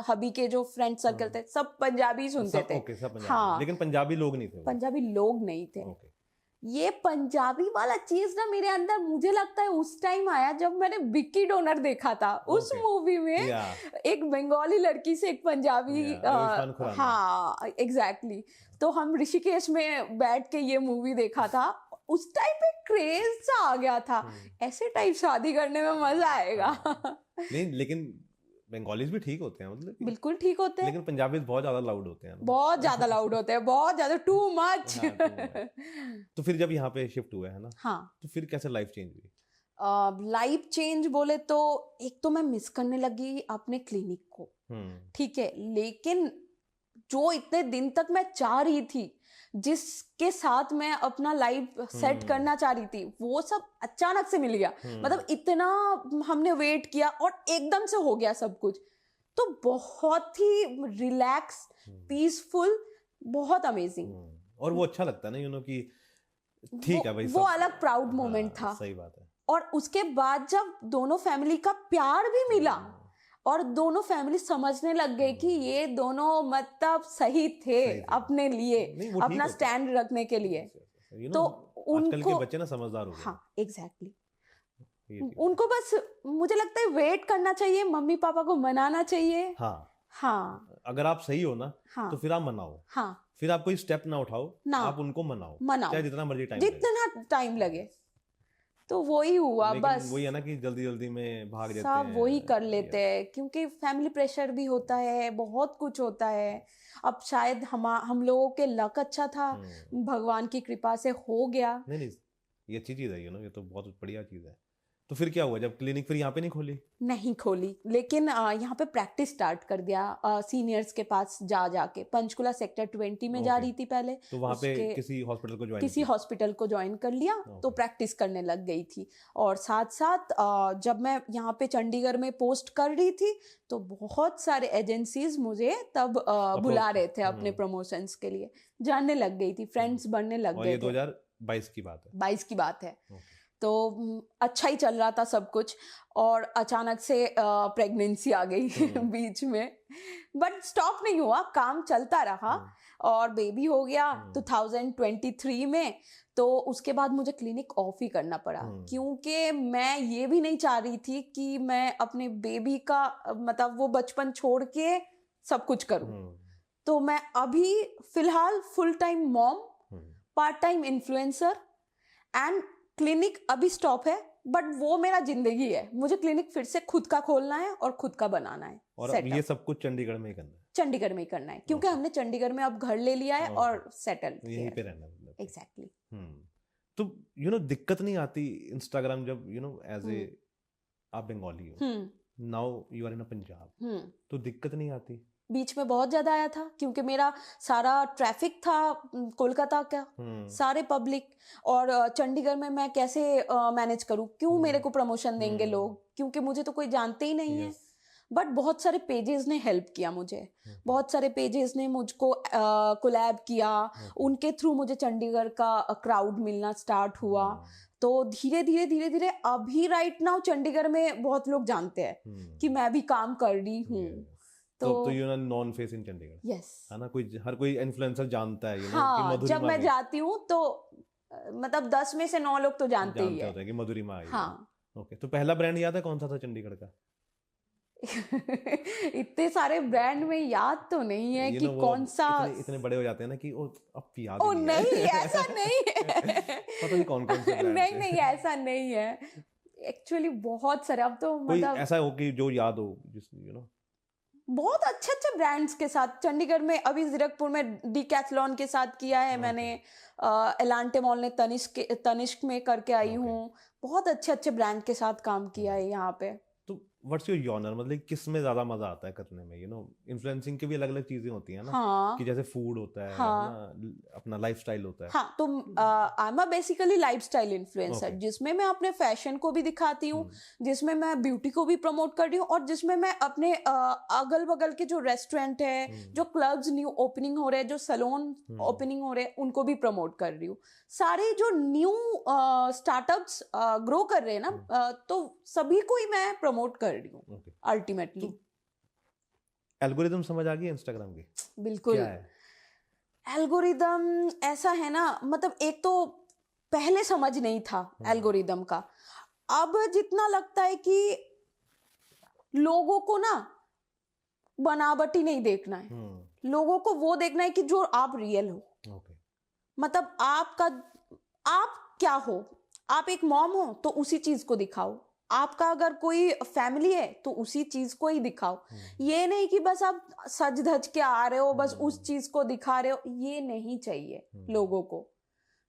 हबी के जो फ्रेंड सर्कल थे, सब पंजाबी सुनते थे।
ओके, सब पंजाबी।
हाँ,
लेकिन पंजाबी लोग नहीं थे।
पंजाबी लोग नहीं थे।
ओके।
ये पंजाबी वाला चीज ना मेरे अंदर मुझे लगता है उस टाइम आया जब मैंने विक्की डोनर देखा था। उस मूवी में एक बंगाली लड़की से एक पंजाबी, हाँ एग्जैक्टली। तो हम ऋषिकेश में बैठ के ये मूवी देखा था। उस टाइम पे क्रेज सा आ गया था, ऐसे टाइप शादी करने में मजा आएगा।
नहीं, लेकिन बंगालीज भी ठीक होते हैं, मतलब
बिल्कुल ठीक होते हैं,
लेकिन पंजाबी बहुत ज्यादा लाउड होते हैं।
बहुत ज्यादा लाउड होते हैं, बहुत ज्यादा, टू मच।
तो फिर जब यहाँ पे शिफ्ट हुए है ना,
हाँ,
तो फिर कैसे लाइफ चेंज हुई?
लाइफ चेंज बोले तो एक तो मैं मिस करने लगी अपने क्लिनिक को, ठीक है, लेकिन जो इतने दिन तक मैं चाह रही थी, जिसके साथ मैं अपना लाइफ सेट करना चाह रही थी, वो सब अचानक से मिल गया। मतलब इतना हमने वेट किया और एकदम से हो गया सब कुछ। तो बहुत ही रिलैक्स, पीसफुल, बहुत अमेजिंग।
और वो अच्छा लगता है ना, यू नो, कि ठीक है भाई,
वो अलग प्राउड मोमेंट था।
सही बात है।
और उसके बाद जब दोनों फैमिली का प्यार भी मिला और दोनों फैमिली समझने लग गए कि ये दोनों मतलब सही थे अपने लिए, अपना स्टैंड रखने के लिए। तो
आजकल के बच्चे ना समझदार हो गए।
हाँ, एग्जैक्टली। उनको बस मुझे लगता है वेट करना चाहिए, मम्मी पापा को मनाना चाहिए। हाँ,
अगर आप सही हो ना, तो फिर आप मनाओ। हाँ, फिर आप कोई स्टेप ना उठाओ, आप उनको मनाओ, चाहे जितना मर्जी
टाइम लगे। तो वही हुआ बस।
वही है ना कि जल्दी जल्दी में भाग जाते
सब
हैं,
वही कर लेते हैं, क्योंकि फैमिली प्रेशर भी होता है, बहुत कुछ होता है। अब शायद हम लोगों के लक अच्छा था, भगवान की कृपा से हो गया।
नहीं, ये अच्छी चीज है, यू नो, ये तो बहुत बढ़िया चीज है। तो फिर क्या हुआ जब क्लिनिक फिर यहाँ पे नहीं खोली? लेकिन यहाँ पे प्रैक्टिस स्टार्ट कर दिया सीनियर्स के पास जाके। पंचकुला सेक्टर 20 में जा रही थी पहले, तो वहाँ पे किसी हॉस्पिटल को ज्वाइन कर लिया। तो प्रैक्टिस करने लग गई थी। और साथ साथ जब मैं यहाँ पे चंडीगढ़ में पोस्ट कर रही थी, तो बहुत सारे एजेंसीज मुझे तब बुला रहे थे अपने प्रमोशंस के लिए। जानने लग गई थी, फ्रेंड्स बनने लग गए थे। 2022 की बात है।
22 की बात है। तो अच्छा ही चल रहा था सब कुछ, और अचानक से प्रेगनेंसी आ गई बीच में। बट स्टॉप नहीं हुआ, काम चलता रहा और बेबी हो गया 2023 में। तो उसके बाद मुझे क्लिनिक ऑफ ही करना पड़ा, क्योंकि मैं ये भी नहीं चाह रही थी कि मैं अपने बेबी का मतलब वो बचपन छोड़ के सब कुछ करूं। तो मैं अभी फिलहाल full time mom, part time influencer and clinic अभी स्टॉप है। बट वो मेरा जिंदगी है, मुझे क्लिनिक फिर से खुद का खोलना है और खुद का बनाना है।
और अब ये सब कुछ चंडीगढ़ में ही करना है?
चंडीगढ़ में ही करना है, क्योंकि हमने चंडीगढ़ में अब घर ले लिया है और सेटल
यहीं पे रहना मतलब।
एग्जैक्टली।
तो दिक्कत नहीं आती इंस्टाग्राम जब एज ए आप बंगाली हो, now you are in Punjab, तो दिक्कत नहीं आती?
बीच में बहुत ज्यादा आया था, क्योंकि मेरा सारा ट्रैफिक था कोलकाता का, सारे पब्लिक, और चंडीगढ़ में मैं कैसे मैनेज करूं, क्यों मेरे को प्रमोशन देंगे लोग, क्योंकि मुझे तो कोई जानते ही नहीं है। बट बहुत सारे पेजेस ने हेल्प किया मुझे, बहुत सारे पेजेस ने मुझको कोलैब किया, उनके थ्रू मुझे चंडीगढ़ का क्राउड मिलना स्टार्ट हुआ। तो धीरे धीरे अभी राइट नाउ चंडीगढ़ में बहुत लोग जानते हैं कि मैं भी काम कर रही हूँ।
तो you know non face in Chandigarh,
yes,
है ना, हर कोई इन्फ्लुएंसर जानता है
हाँ, कि जब मैं जाती हूँ तो मतलब 10 में से 9 लोग तो जानते ही है
कि मधुरिमा आई।
हाँ।
ओके, तो पहला ब्रांड याद है कौन सा था चंडीगढ़ का?
इतने सारे ब्रांड में याद तो नहीं है कि कौन सा,
इतने बड़े हो जाते हैं ना कि अब याद
नहीं ऐसा नहीं है।
पता नहीं कौन कौन से
नहीं ऐसा नहीं है एक्चुअली, बहुत सारे। अब तो मतलब
ऐसा हो कि जो याद हो,
बहुत अच्छे ब्रांड्स के साथ चंडीगढ़ में, अभी जीरकपुर में डीकैथलॉन के साथ किया है मैंने, एलांटे मॉल ने तनिष्क में करके आई हूँ। बहुत अच्छे ब्रांड के साथ काम किया है यहाँ पे। तो
व्हाट्स योर जॉनर, मतलब किस में ज्यादा मजा आता है करने में? इन्फ्लुएंसिंग की भी अलग अलग चीजें होती हैं ना।
हाँ,
कि जैसे फूड होता है, ना, अपना लाइफस्टाइल होता है।
हाँ, तो I am basically lifestyle influencer, जिसमें मैं अपने फैशन को भी दिखाती हूँ, जिसमें मैं ब्यूटी को भी प्रमोट कर रही हूँ, और जिसमें मैं अपने अगल बगल के जो रेस्टोरेंट है, जो क्लब्स न्यू ओपनिंग हो रहे हैं, जो सैलून ओपनिंग हो रहे हैं, उनको भी प्रमोट कर रही हूँ। सारे जो न्यू स्टार्टअप्स ग्रो कर रहे हैं ना, तो सभी को ही मैं प्रमोट कर रही हूँ अल्टीमेटली।
एल्गोरिदम समझ आ गई इंस्टाग्राम की?
बिल्कुल। क्या है एल्गोरिदम? ऐसा है ना, मतलब एक तो पहले समझ नहीं था एल्गोरिदम का, अब जितना लगता है कि लोगों को ना बनावटी नहीं देखना है, लोगों को वो देखना है कि जो आप रियल हो। मतलब आप क्या हो, आप एक मॉम हो तो उसी चीज को दिखाओ, आपका अगर कोई फैमिली है तो उसी चीज को ही दिखाओ। ये नहीं कि बस आप सज धज के आ रहे हो, बस उस चीज को दिखा रहे हो, ये नहीं चाहिए लोगों को।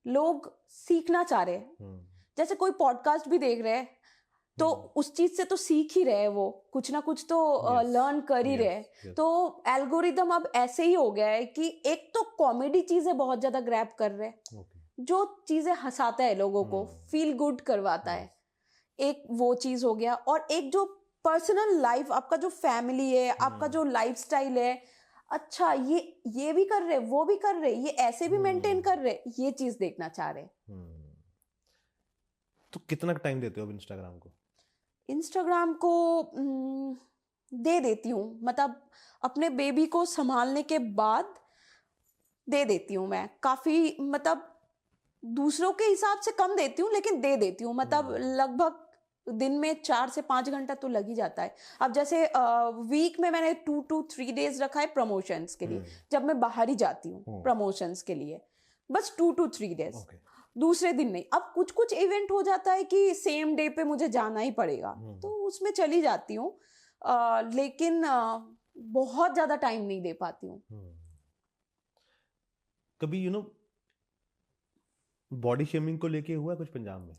लोग सीखना चाह रहे हैं, जैसे कोई पॉडकास्ट भी देख रहे हैं तो उस चीज से तो सीख ही रहे, वो कुछ ना कुछ तो लर्न कर ही रहे। तो एल्गोरिदम अब ऐसे ही हो गया है कि एक तो कॉमेडी चीजें बहुत ज्यादा ग्रैब कर रहे हैं, जो चीजें हंसाता है लोगों को, फील गुड करवाता है, एक वो चीज हो गया। और एक जो पर्सनल लाइफ, आपका जो फैमिली है, आपका जो लाइफस्टाइल है, अच्छा ये भी कर रहे, वो भी कर रहे, ये ऐसे भी मेंटेन कर रहे, ये चीज देखना चाह रहे।
तो कितना टाइम देते हो अब इंस्टाग्राम को?
इंस्टाग्राम को दे देती हूँ, मतलब अपने बेबी को संभालने के बाद दे देती हूँ मैं काफी, मतलब दूसरों के हिसाब से कम देती हूँ लेकिन दे देती हूँ। मतलब लगभग दिन में 4 से 5 घंटा तो लग ही जाता है। अब जैसे वीक में मैंने 2 to 3 डेज रखा है प्रमोशंस के लिए, जब मैं बाहर ही जाती हूँ प्रमोशंस के लिए, बस 2 to 3 डेज, दूसरे दिन नहीं। अब कुछ इवेंट हो जाता है कि सेम डे पे मुझे जाना ही पड़ेगा, तो उसमें चली जाती हूँ, लेकिन बहुत ज्यादा टाइम नहीं दे पाती हूँ।
कभी बॉडी शेमिंग को लेके हुआ कुछ पंजाब में?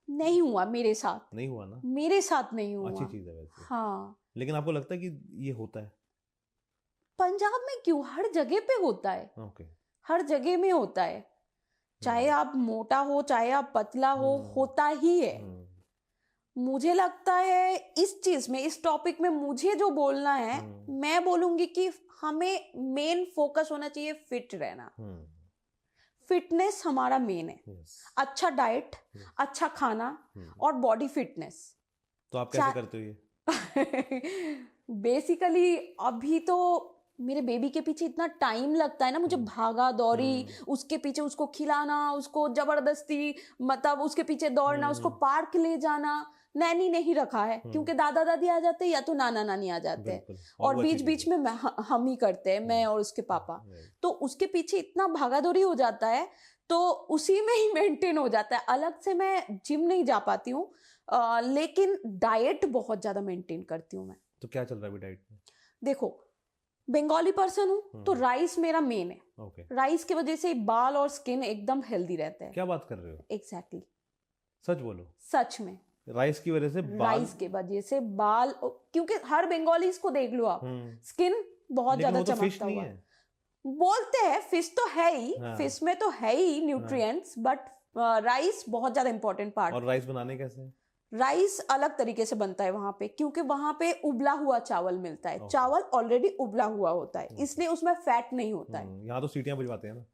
नहीं हुआ मेरे साथ।
नहीं हुआ ना?
मेरे साथ नहीं हुआ।
अच्छी चीज है वैसे।
हाँ,
लेकिन आपको लगता है कि ये होता है
पंजाब में? क्यों, हर जगह पे होता है। हर जगह में होता है, चाहे आप मोटा हो चाहे आप पतला हो, होता ही है। मुझे लगता है इस चीज में, इस टॉपिक में मुझे जो बोलना है, मैं बोलूंगी कि हमें मेन फोकस होना चाहिए फिट रहना। फिटनेस हमारा मेन है। अच्छा डाइट, अच्छा खाना और बॉडी फिटनेस।
तो आप कैसे करते हो ये?
बेसिकली अभी तो मेरे बेबी के पीछे इतना टाइम लगता है ना, मुझे भागा दौड़ी उसके पीछे, उसको खिलाना, उसको जबरदस्ती मतलब उसके पीछे दौड़ना, उसको पार्क ले जाना। नैनी नहीं रखा है क्योंकि दादा दादी आ जाते हैं या तो नाना नानी आ जाते हैं, और बीच बीच में हम ही करते हैं, मैं और उसके पापा। तो उसके पीछे इतना भागा दौड़ी हो जाता है, तो उसी में ही मेंटेन हो जाता है। अलग से मैं जिम नहीं जा पाती हूँ, लेकिन डाइट बहुत ज्यादा मेंटेन करती हूँ मैं।
तो क्या चल रहा है अभी डाइट में?
देखो, बंगाली पर्सन हूँ तो राइस मेरा मेन है।
ओके।
राइस की वजह से बाल और स्किन एकदम हेल्दी रहते हैं।
क्या बात कर रहे हो?
एग्जैक्टली।
सच बोलो।
सच में
राइस की वजह से बाल?
राइस के वजह से बाल, क्योंकि हर बंगालीज को देख लो आप, स्किन बहुत ज्यादा चमकता हुआ है। बोलते हैं फिश तो है ही, फिश में तो है ही न्यूट्रिएंट्स, बट राइस बहुत ज्यादा इंपॉर्टेंट पार्ट।
और राइस बनाने कैसे?
राइस अलग तरीके से बनता है वहां पे, क्योंकि वहां पे उबला हुआ चावल मिलता है। चावल ऑलरेडी उबला हुआ होता है, इसलिए उसमें फैट नहीं होता है।
यहाँ तो सीटियां बजवाते हैं ना।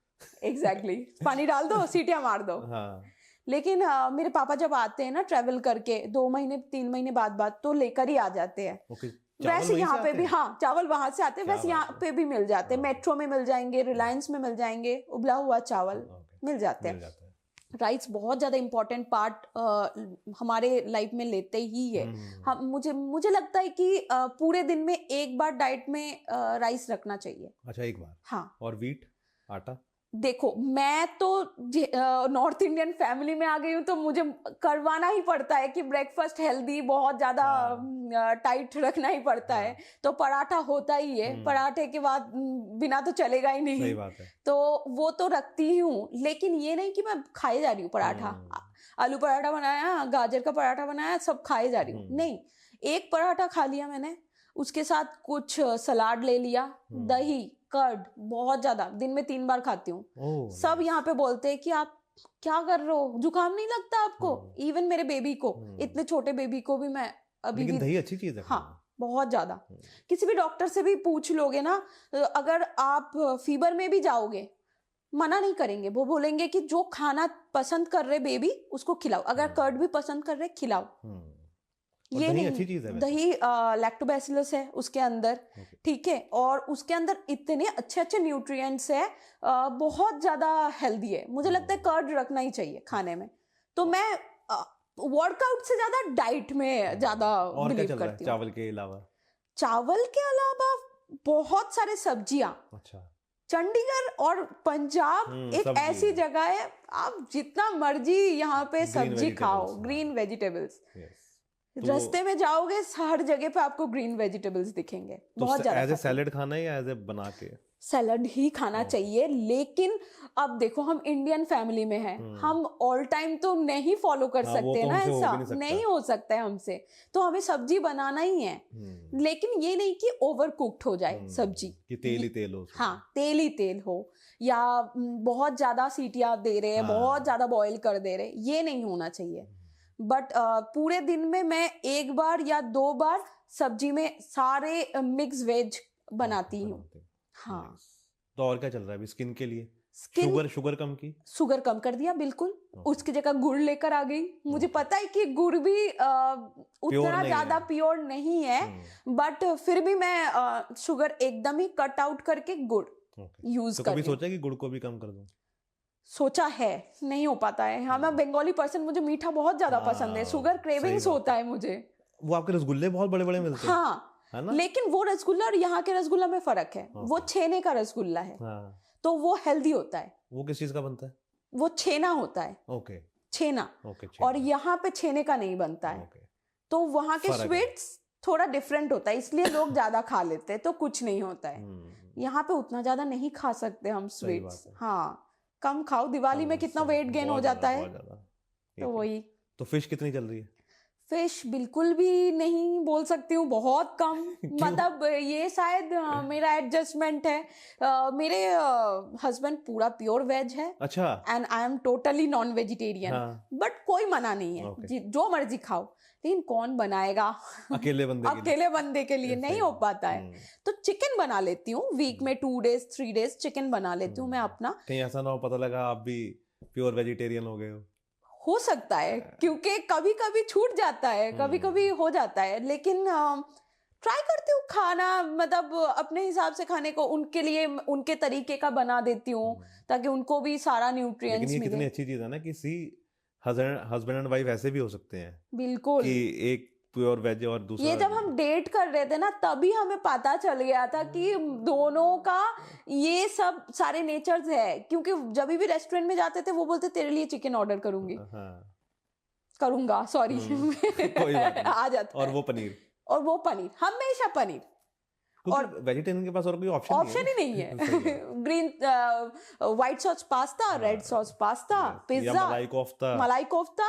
एग्जैक्टली पानी डाल दो, सीटियां मार दो।
हाँ।
लेकिन मेरे पापा जब आते हैं ना ट्रेवल करके 2 महीने 3 महीने बाद तो लेकर ही आ जाते हैं। वैसे यहाँ पे भी, हाँ, चावल वहां से आते हैं, वैसे यहाँ पे भी मिल जाते हैं। मेट्रो में मिल जाएंगे, रिलायंस में मिल जाएंगे, उबला हुआ चावल मिल जाते हैं। राइस बहुत ज्यादा इंपॉर्टेंट पार्ट हमारे लाइफ में लेते ही है। हम मुझे लगता है कि पूरे दिन में एक बार डाइट में राइस रखना चाहिए।
अच्छा, एक बार?
हाँ।
और वीट, आटा?
देखो, मैं तो नॉर्थ इंडियन फैमिली में आ गई हूँ, तो मुझे करवाना ही पड़ता है कि ब्रेकफास्ट हेल्दी बहुत ज्यादा टाइट रखना ही पड़ता है। तो पराठा होता ही है, पराठे के बाद बिना तो चलेगा ही नहीं।
सही बात है।
तो वो तो रखती ही हूँ, लेकिन ये नहीं कि मैं खाए जा रही हूँ पराठा। आलू पराठा बनाया, गाजर का पराठा बनाया, सब खाए जा रही हूँ, नहीं। एक पराठा खा लिया मैंने, उसके साथ कुछ सलाद ले लिया, दही, कर्ड, बहुत ज्यादा, दिन में 3 बार खाती हूँ। सब यहाँ पे बोलते हैं कि आप क्या कर रहे हो, जुकाम नहीं लगता आपको? इवन मेरे बेबी को, इतने छोटे बेबी को भी मैं अभी
लेकिन दही अच्छी चीज है।
हाँ, बहुत ज्यादा। किसी भी डॉक्टर से भी पूछ लोगे ना, अगर आप फीवर में भी जाओगे, मना नहीं करेंगे। वो बोलेंगे कि जो खाना पसंद कर रहे बेबी उसको खिलाओ, अगर कर्ड भी पसंद कर रहे खिलाओ। ये नहीं,
अच्छी चीज है।
दही लैक्टोबैसिलस है उसके अंदर, ठीक है, और उसके अंदर इतने अच्छे अच्छे न्यूट्रिएंट्स है, बहुत ज्यादा हेल्दी है। मुझे लगता है कर्ड रखना ही चाहिए खाने में। तो मैं वर्कआउट से ज्यादा डाइट में ज्यादा बिलीव करती हूँ।
चावल के अलावा? चावल
के अलावा बहुत सारे सब्जियां।
अच्छा।
चंडीगढ़ और पंजाब एक ऐसी जगह है, आप जितना मर्जी यहाँ पे सब्जी खाओ, ग्रीन वेजिटेबल्स। रास्ते में जाओगे, हर जगह पे आपको ग्रीन वेजिटेबल्स दिखेंगे। बहुत ज्यादा।
एज ए सैलेड खाना है या एज ए बना के?
सैलड ही खाना चाहिए, लेकिन अब देखो हम इंडियन फैमिली में हैं, हम ऑल टाइम तो नहीं फॉलो कर सकते ना, ऐसा नहीं हो सकता है हमसे। तो हमें सब्जी बनाना ही है, लेकिन ये नहीं कि ओवर कुक्ड हो जाए सब्जी,
कि तेल ही तेल हो।
हाँ, तेल ही तेल हो, या बहुत ज्यादा सीटियां दे रहे हैं, बहुत ज्यादा बॉईल कर दे रहे, ये नहीं होना चाहिए। बट पूरे दिन में मैं 1 बार या 2 बार सब्जी में सारे मिक्स वेज बनाती हूँ। हाँ।
तो और क्या चल रहा है अभी स्किन के लिए? शुगर कम की? शुगर
कम कर दिया बिल्कुल। उसकी जगह गुड़ लेकर आ गई। मुझे पता है कि गुड़ भी उतना ज्यादा प्योर नहीं है, बट फिर भी मैं शुगर एकदम ही कट आउट करके गुड़ यूज कर।
कभी सोचा कि गुड़ को भी कम कर दूं?
सोचा है, नहीं हो पाता है। हाँ, मैं बंगाली पर्सन, मुझे मीठा बहुत ज्यादा पसंद है, शुगर क्रेविंग्स होता है मुझे।
वो आपके रसगुल्ले बहुत बड़े बड़े मिलते हैं।
हाँ, है ना? लेकिन वो रसगुल्ला और यहाँ के रसगुल्ला में फर्क है। वो छेने का रसगुल्ला है, तो वो हेल्दी होता है।
वो किस चीज का बनता है?
वो छेना होता है।
ओके।
छेना। और यहाँ पे छेने का नहीं बनता है। तो वहाँ के स्वीट्स थोड़ा डिफरेंट होता है, इसलिए लोग ज्यादा खा लेते हैं, तो कुछ नहीं होता है। यहाँ पे उतना ज्यादा नहीं खा सकते हम स्वीट्स। हाँ, कम खाओ। दिवाली में कितना वेट गेन हो जाता है, तो वही।
तो फिश कितनी चल रही है?
फिश बिल्कुल भी नहीं बोल सकती हूँ, बहुत कम। मतलब ये शायद मेरा एडजस्टमेंट है। मेरे हस्बैंड पूरा प्योर वेज है।
अच्छा।
And I am totally non vegetarian. But कोई मना नहीं है, जो मर्जी खाओ, लेकिन कौन बनाएगा
अकेले
बंदे के लिए नहीं हो पाता है। तो चिकन बना लेती हूँ, वीक में 2 डेज 3 डेज चिकन बना लेती हूँ मैं अपना।
कहीं ऐसा ना हो पता लगा आप भी प्योर वेजिटेरियन हो गए
हो सकता है, क्योंकि कभी कभी छूट जाता है, कभी कभी हो जाता है, लेकिन ट्राई करती हूँ खाना, मतलब अपने हिसाब से खाने को, उनके लिए उनके तरीके का बना देती हूँ, ताकि उनको भी सारा न्यूट्रिएंट्स मिले।
कितनी अच्छी चीज है ना कि हस्बैंड एंड वाइफ ऐसे भी हो सकते हैं।
बिल्कुल।
कि एक प्योर वेज और दूसरा
ये जब हम डेट कर रहे थे ना तभी हमें पता चल गया था कि दोनों का ये सब सारे नेचर्स है, क्योंकि जब भी रेस्टोरेंट में जाते थे वो बोलते तेरे लिए चिकन ऑर्डर करूंगी,
हाँ
करूंगा सॉरी
कोई बात नहीं।
आ जाता
और
है।
वो पनीर
हमेशा पनीर,
और वेजिटेरियन के पास और कोई ऑप्शन
ही नहीं है। Green white sauce pasta, red sauce pasta, pizza, मलाई कोफ्ता,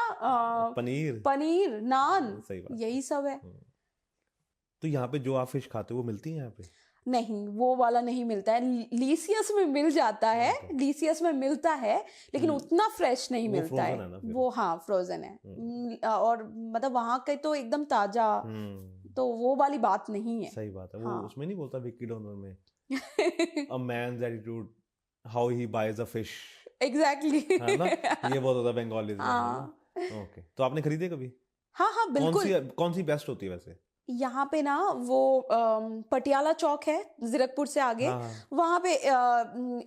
पनीर, नान,
सही बात,
यही सब है।
तो यहाँ पे जो आप फिश खाते हो वो मिलती है यहाँ पे?
नहीं, वो वाला नहीं मिलता है। लीसियस में मिल जाता है, लीसियस में मिलता है, लेकिन उतना फ्रेश नहीं मिलता है वो। हाँ फ्रोजन है, और मतलब वहाँ के तो एकदम ताजा, तो वो वाली बात नहीं है।
सही बात है। वो उसमें नहीं बोलता विक्की डोनर में a man's attitude how he buys a fish,
exactly
है ना, ये बहुत होता है बंगाली में। ओके, तो आपने खरीदे कभी?
हाँ बिल्कुल।
कौन सी बेस्ट होती है वैसे?
यहाँ पे ना वो पटियाला चौक है जीरकपुर से आगे, वहाँ पे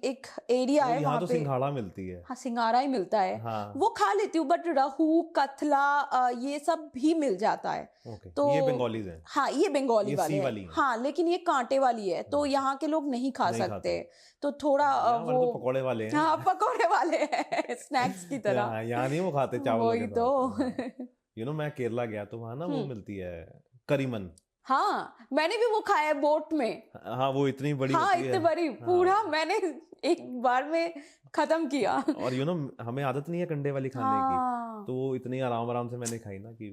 एक एरिया है, वहाँ
तो
पे
सिंघाड़ा मिलती है।
हाँ सिंघाड़ा ही मिलता है, वो खा लेती हूँ, बट रहू, कतला, ये सब भी मिल जाता है।
तो ये बंगालीज है?
हाँ ये बंगाली वाले हैं। हाँ लेकिन ये कांटे वाली है, तो यहाँ के लोग नहीं खा सकते, तो थोड़ा वो
तो पकोड़े वाले हैं।
हाँ पकोड़े वाले हैं स्नैक्स की तरह।
यहाँ नहीं वो खाते चावल।
वही तो
मैं केरला गया तो वहाँ ना वो मिलती है करीमन।
हाँ मैंने भी वो खाया है बोट में।
हाँ वो इतनी बड़ी
हाँ
होती
इतनी बड़ी, पूरा मैंने एक बार में खत्म किया।
और हमें आदत नहीं है कंडे वाली खाने की, तो वो इतनी आराम से मैंने खाई ना कि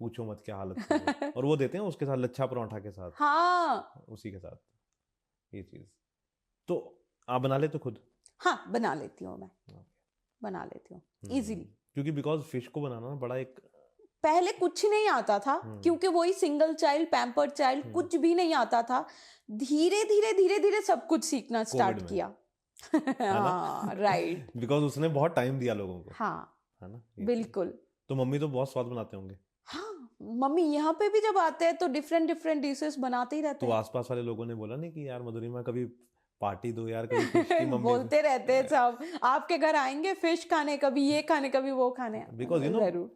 पूछो मत क्या हालत थी। और वो देते हैं उसके साथ लच्छा पराठा के साथ,
हाँ
उसी के साथ ये चीज। तो आप बना लेते हो खुद?
हाँ बना लेती हूँ, मैं बना लेती हूँ इजीली,
क्योंकि बिकॉज फिश को बनाना बड़ा एक,
पहले कुछ नहीं आता था, क्योंकि वही सिंगल चाइल्ड, पैम्पर्ड चाइल्ड, कुछ भी नहीं आता था। धीरे धीरे सब कुछ सीखना स्टार्ट किया। हाँ राइट,
बिकॉज उसने बहुत टाइम दिया लोगों को।
हाँ
है ना,
बिल्कुल।
तो मम्मी तो बहुत स्वाद बनाते होंगे?
हाँ मम्मी यहाँ पे भी जब आते हैं तो डिफरेंट डिशेस बनाते ही रहते
हैं।
तो
आसपास वाले लोगों ने बोला नहीं कि यार मधुरिमा कभी पार्टी दो यार, कभी फिश की मम्मी
बोलते रहते हैं सब, आपके घर आएंगे फिश खाने, कभी ये खाने कभी वो खाने।
बिकॉज जरूर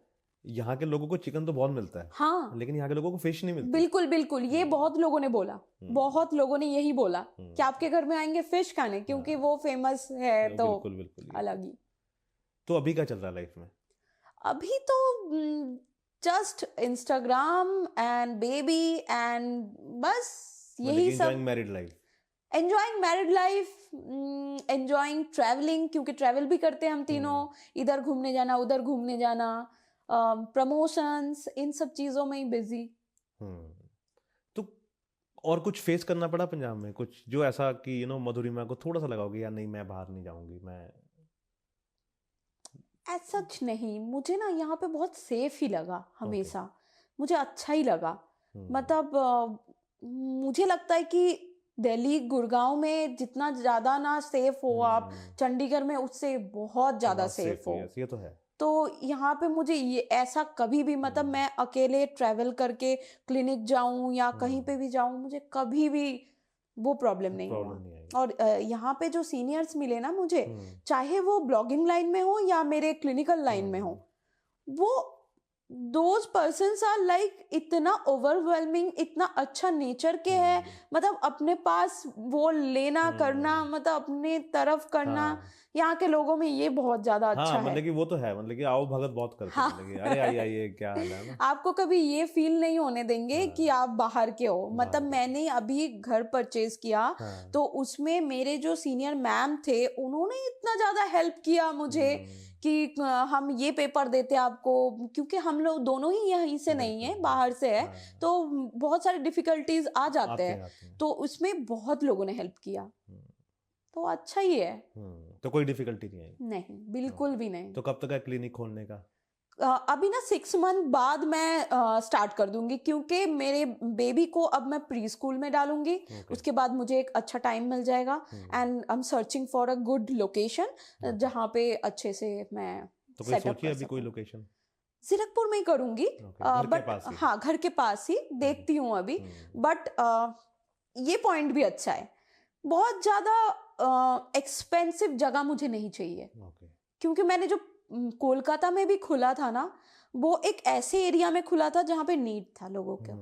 यहाँ के लोगों को चिकन तो बहुत मिलता है,
हाँ,
लेकिन यहाँ के लोगों को फिश नहीं मिलती।
बिल्कुल ये बहुत लोगों ने बोला, बहुत लोगों ने यही बोला कि आपके घर में आएंगे फिश खाने, क्योंकि वो फेमस है। तो
बिल्कुल
अलग ही।
तो अभी क्या चल रहा है लाइफ में?
अभी तो just Instagram and baby and बस यही सब। Enjoying married life, enjoying travelling, क्योंकि ट्रैवल भी करते हैं हम तीनों, इधर घूमने जाना उधर घूमने जाना, प्रमोशंस, इन सब चीजों में ही बिजी।
तो और कुछ फेस करना पड़ा पंजाब में, कुछ जो ऐसा कि मधुरिमा को थोड़ा सा लगाओगे यार नहीं मैं बाहर नहीं जाऊंगी? मैं
एज सच नहीं, मुझे ना यहाँ पे बहुत सेफ ही लगा हमेशा, मुझे अच्छा ही लगा। मतलब मुझे लगता है कि दिल्ली गुड़गांव में जितना ज्यादा ना सेफ हो आप, चंडीगढ़ में उससे बहुत ज्यादा सेफ हो।
ये तो है।
तो यहाँ पे मुझे ये ऐसा कभी भी, मतलब मैं अकेले ट्रैवल करके क्लिनिक जाऊं या कहीं पे भी जाऊं, मुझे कभी भी वो प्रॉब्लम नहीं हुआ। और यहाँ पे जो सीनियर्स मिले ना मुझे, चाहे वो ब्लॉगिंग लाइन में हो या मेरे क्लिनिकल लाइन में हो, वो those persons are like इतना ओवरवेलमिंग, इतना अच्छा नेचर के है, मतलब अपने पास वो लेना करना, मतलब अपने तरफ करना। यहाँ के लोगों में ये बहुत ज्यादा अच्छा है।
मतलब कि वो तो है, मतलब कि आओ भगत बहुत करते हैं, मतलब कि अरे आइए क्या हाल है ना।
आपको कभी ये फील नहीं होने देंगे कि आप बाहर के हो। मतलब मैंने अभी घर परचेज किया, तो उसमें मेरे जो सीनियर मैम थे उन्होंने इतना ज्यादा हेल्प किया मुझे कि हम ये पेपर देते आपको, क्योंकि हम लोग दोनों ही यहीं से नहीं है, बाहर से है, तो बहुत सारी डिफिकल्टीज आ जाते हैं, तो उसमें बहुत लोगों ने हेल्प किया, तो अच्छा ही है।
तो कोई डिफिकल्टी नहीं आई? नहीं,
बिल्कुल भी नहीं।
तो कब तक है क्लिनिक खोलने का?
अभी ना 6 मंथ बाद मैं स्टार्ट कर दूंगी, क्योंकि मेरे बेबी को अब मैं प्री स्कूल में डालूंगी। उसके बाद मुझे एक अच्छा टाइम मिल जाएगा, and I am searching for a good location जहाँ पे अच्छे से मैं सेटअप कर सकूं।
कोई लोकेशन
जीरकपुर में ही करूंगी, बट हाँ घर के पास ही देखती हूँ अभी। बट ये पॉइंट भी अच्छा है, बहुत ज्यादा एक्सपेंसिव जगह मुझे नहीं चाहिए, क्योंकि मैंने जो कोलकाता में भी खुला था ना, वो एक ऐसे एरिया में खुला था जहाँ पे नीड था लोगों का,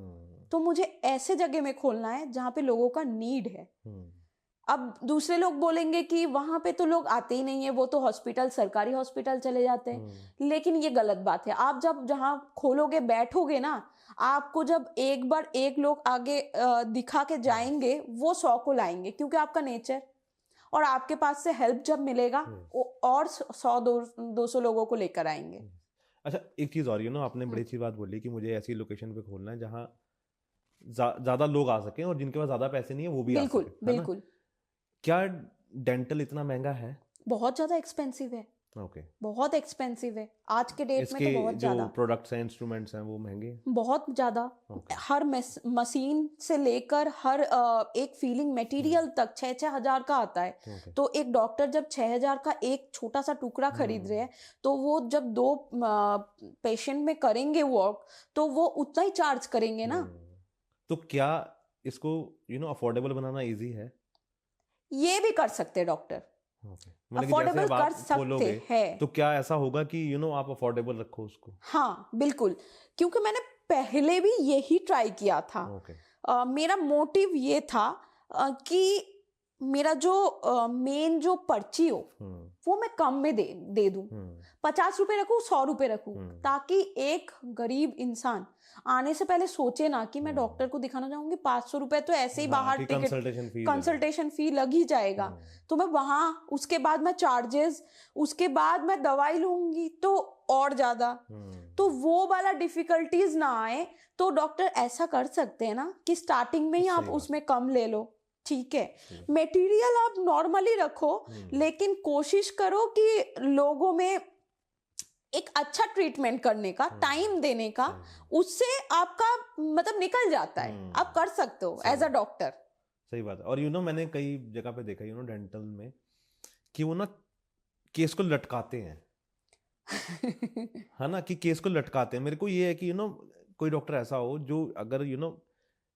तो मुझे ऐसे जगह में खोलना है जहाँ पे लोगों का नीड है। अब दूसरे लोग बोलेंगे कि वहां पे तो लोग आते ही नहीं है, वो तो हॉस्पिटल, सरकारी हॉस्पिटल चले जाते हैं, लेकिन ये गलत बात है। आप जब जहां खोलोगे, बैठोगे ना, आपको जब एक बार एक लोग आगे दिखा के जाएंगे, वो 100 को लाएंगे, क्योंकि आपका नेचर, और आपके पास से हेल्प जब मिलेगा और 100-200 लोगों को लेकर आएंगे।
अच्छा, एक चीज और, आपने बड़ी अच्छी बात बोली कि मुझे ऐसी लोकेशन पे खोलना है जहाँ ज्यादा लोग आ सके और जिनके पास ज्यादा पैसे नहीं है वो भी आ सके।
बिल्कुल।
क्या डेंटल इतना महंगा है?
बहुत ज्यादा एक्सपेंसिव है।
ओके।
बहुत एक्सपेंसिव है आज के डेट में, तो बहुत ज्यादा।
जो प्रोडक्ट्स हैं, इंस्ट्रूमेंट्स हैं, वो महंगे हैं
बहुत ज्यादा। हर मशीन से लेकर हर एक फीलिंग मटेरियल तक 6-6 हजार का आता है। तो एक डॉक्टर जब 6 हजार का एक छोटा सा टुकड़ा खरीद रहे हैं, तो वो जब 2 पेशेंट में करेंगे वर्क, तो वो उतना ही चार्ज करेंगे ना।
तो क्या इसको अफोर्डेबल बनाना इजी है?
ये भी कर सकते डॉक्टर, अफोर्डेबल कर सकते हैं।
तो क्या ऐसा होगा कि आप अफोर्डेबल रखो उसको?
हाँ बिल्कुल, क्योंकि मैंने पहले भी यही ट्राई किया था। मेरा मोटिव ये था कि मेरा जो मेन जो पर्ची हो वो मैं कम में दे दूं, 50 रुपए रखूं, 100 रुपए रखूं, ताकि एक गरीब इंसान आने से पहले सोचे ना कि मैं डॉक्टर को दिखाना चाहूंगी, 500 रुपए तो ऐसे ही बाहर टिकट कंसल्टेशन फी लग ही जाएगा, तो मैं वहां, उसके बाद मैं चार्जेस, उसके बाद मैं दवाई लूंगी तो और ज्यादा, तो वो वाला डिफिकल्टीज ना आए। तो डॉक्टर ऐसा कर सकते हैं ना कि स्टार्टिंग में ही आप उसमें कम ले लो, ठीक है, मटेरियल आप नॉर्मली रखो, लेकिन कोशिश करो कि लोगों में एक अच्छा ट्रीटमेंट करने का, टाइम देने का, उससे आपका मतलब निकल जाता है, आप कर सकते हो एज अ डॉक्टर।
सही बात है। और मैंने कई जगह पे देखा डेंटल में कि वो ना केस को लटकाते हैं है ना, कि केस को लटकाते हैं। मेरे को ये है कि कोई डॉक्टर ऐसा हो जो अगर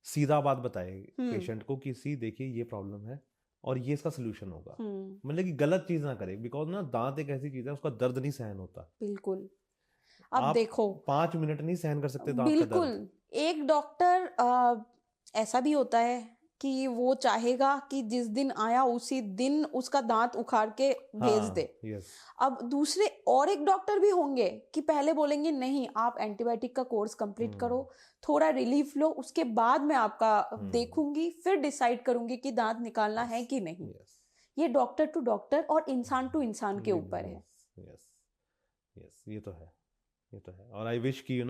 सीधा बात बताए पेशेंट को कि सी देखिए ये प्रॉब्लम है और ये इसका सोल्यूशन होगा, मतलब कि गलत चीज ना करे, बिकॉज ना दांत एक ऐसी चीज है, उसका दर्द नहीं सहन होता।
बिल्कुल। अब देखो
5 मिनट नहीं सहन कर सकते दांत का दर्द।
बिल्कुल। एक डॉक्टर ऐसा भी होता है कि वो चाहेगा कि जिस दिन आया उसी दिन उसका दांत उखाड़ के भेज दे। अब दूसरे और एक डॉक्टर भी होंगे कि पहले बोलेंगे नहीं, आप एंटीबायोटिक का कोर्स कंप्लीट करो, थोड़ा रिलीफ लो, उसके बाद मैं आपका देखूंगी, फिर डिसाइड करूंगी कि दांत निकालना है कि नहीं। ये डॉक्टर टू डॉक्टर और इंसान टू इंसान के ऊपर है।
ये तो है। और आई विश कि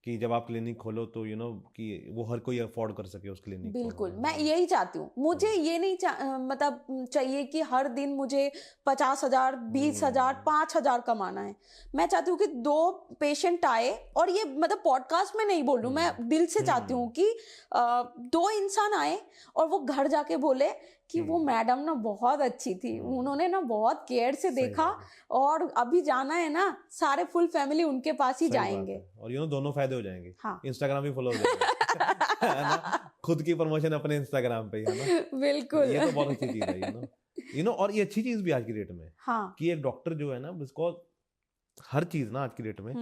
कि जब आप क्लिनिक खोलो तो कि वो हर कोई अफोर्ड कर सके उस क्लिनिक को।
बिल्कुल, मैं यही चाहती हूँ। मुझे ये नहीं मतलब चाहिए कि हर दिन मुझे 50,000, 20,000, 5,000 कमाना है। मैं चाहती हूँ कि 2 पेशेंट आए, और ये मतलब पॉडकास्ट में नहीं बोल रही हूँ, मैं दिल से चाहती हूँ कि 2 इंसान आए और वो घर जाके बोले कि वो मैडम ना बहुत अच्छी थी, उन्होंने ना बहुत केयर से देखा, और अभी जाना है ना, सारे फुल फैमिली उनके पास ही जाएंगे।
और दोनों फायदे हो जाएंगे। इंस्टाग्राम भी फॉलो हो जाएगा है ना, खुद की प्रमोशन अपने इंस्टाग्राम पे, है ना।
बिल्कुल।
ये तो बहुत अच्छी चीज है और ये अच्छी चीज भी आज की डेट में कि एक डॉक्टर जो है ना, बिकॉज हर चीज ना आज की डेट में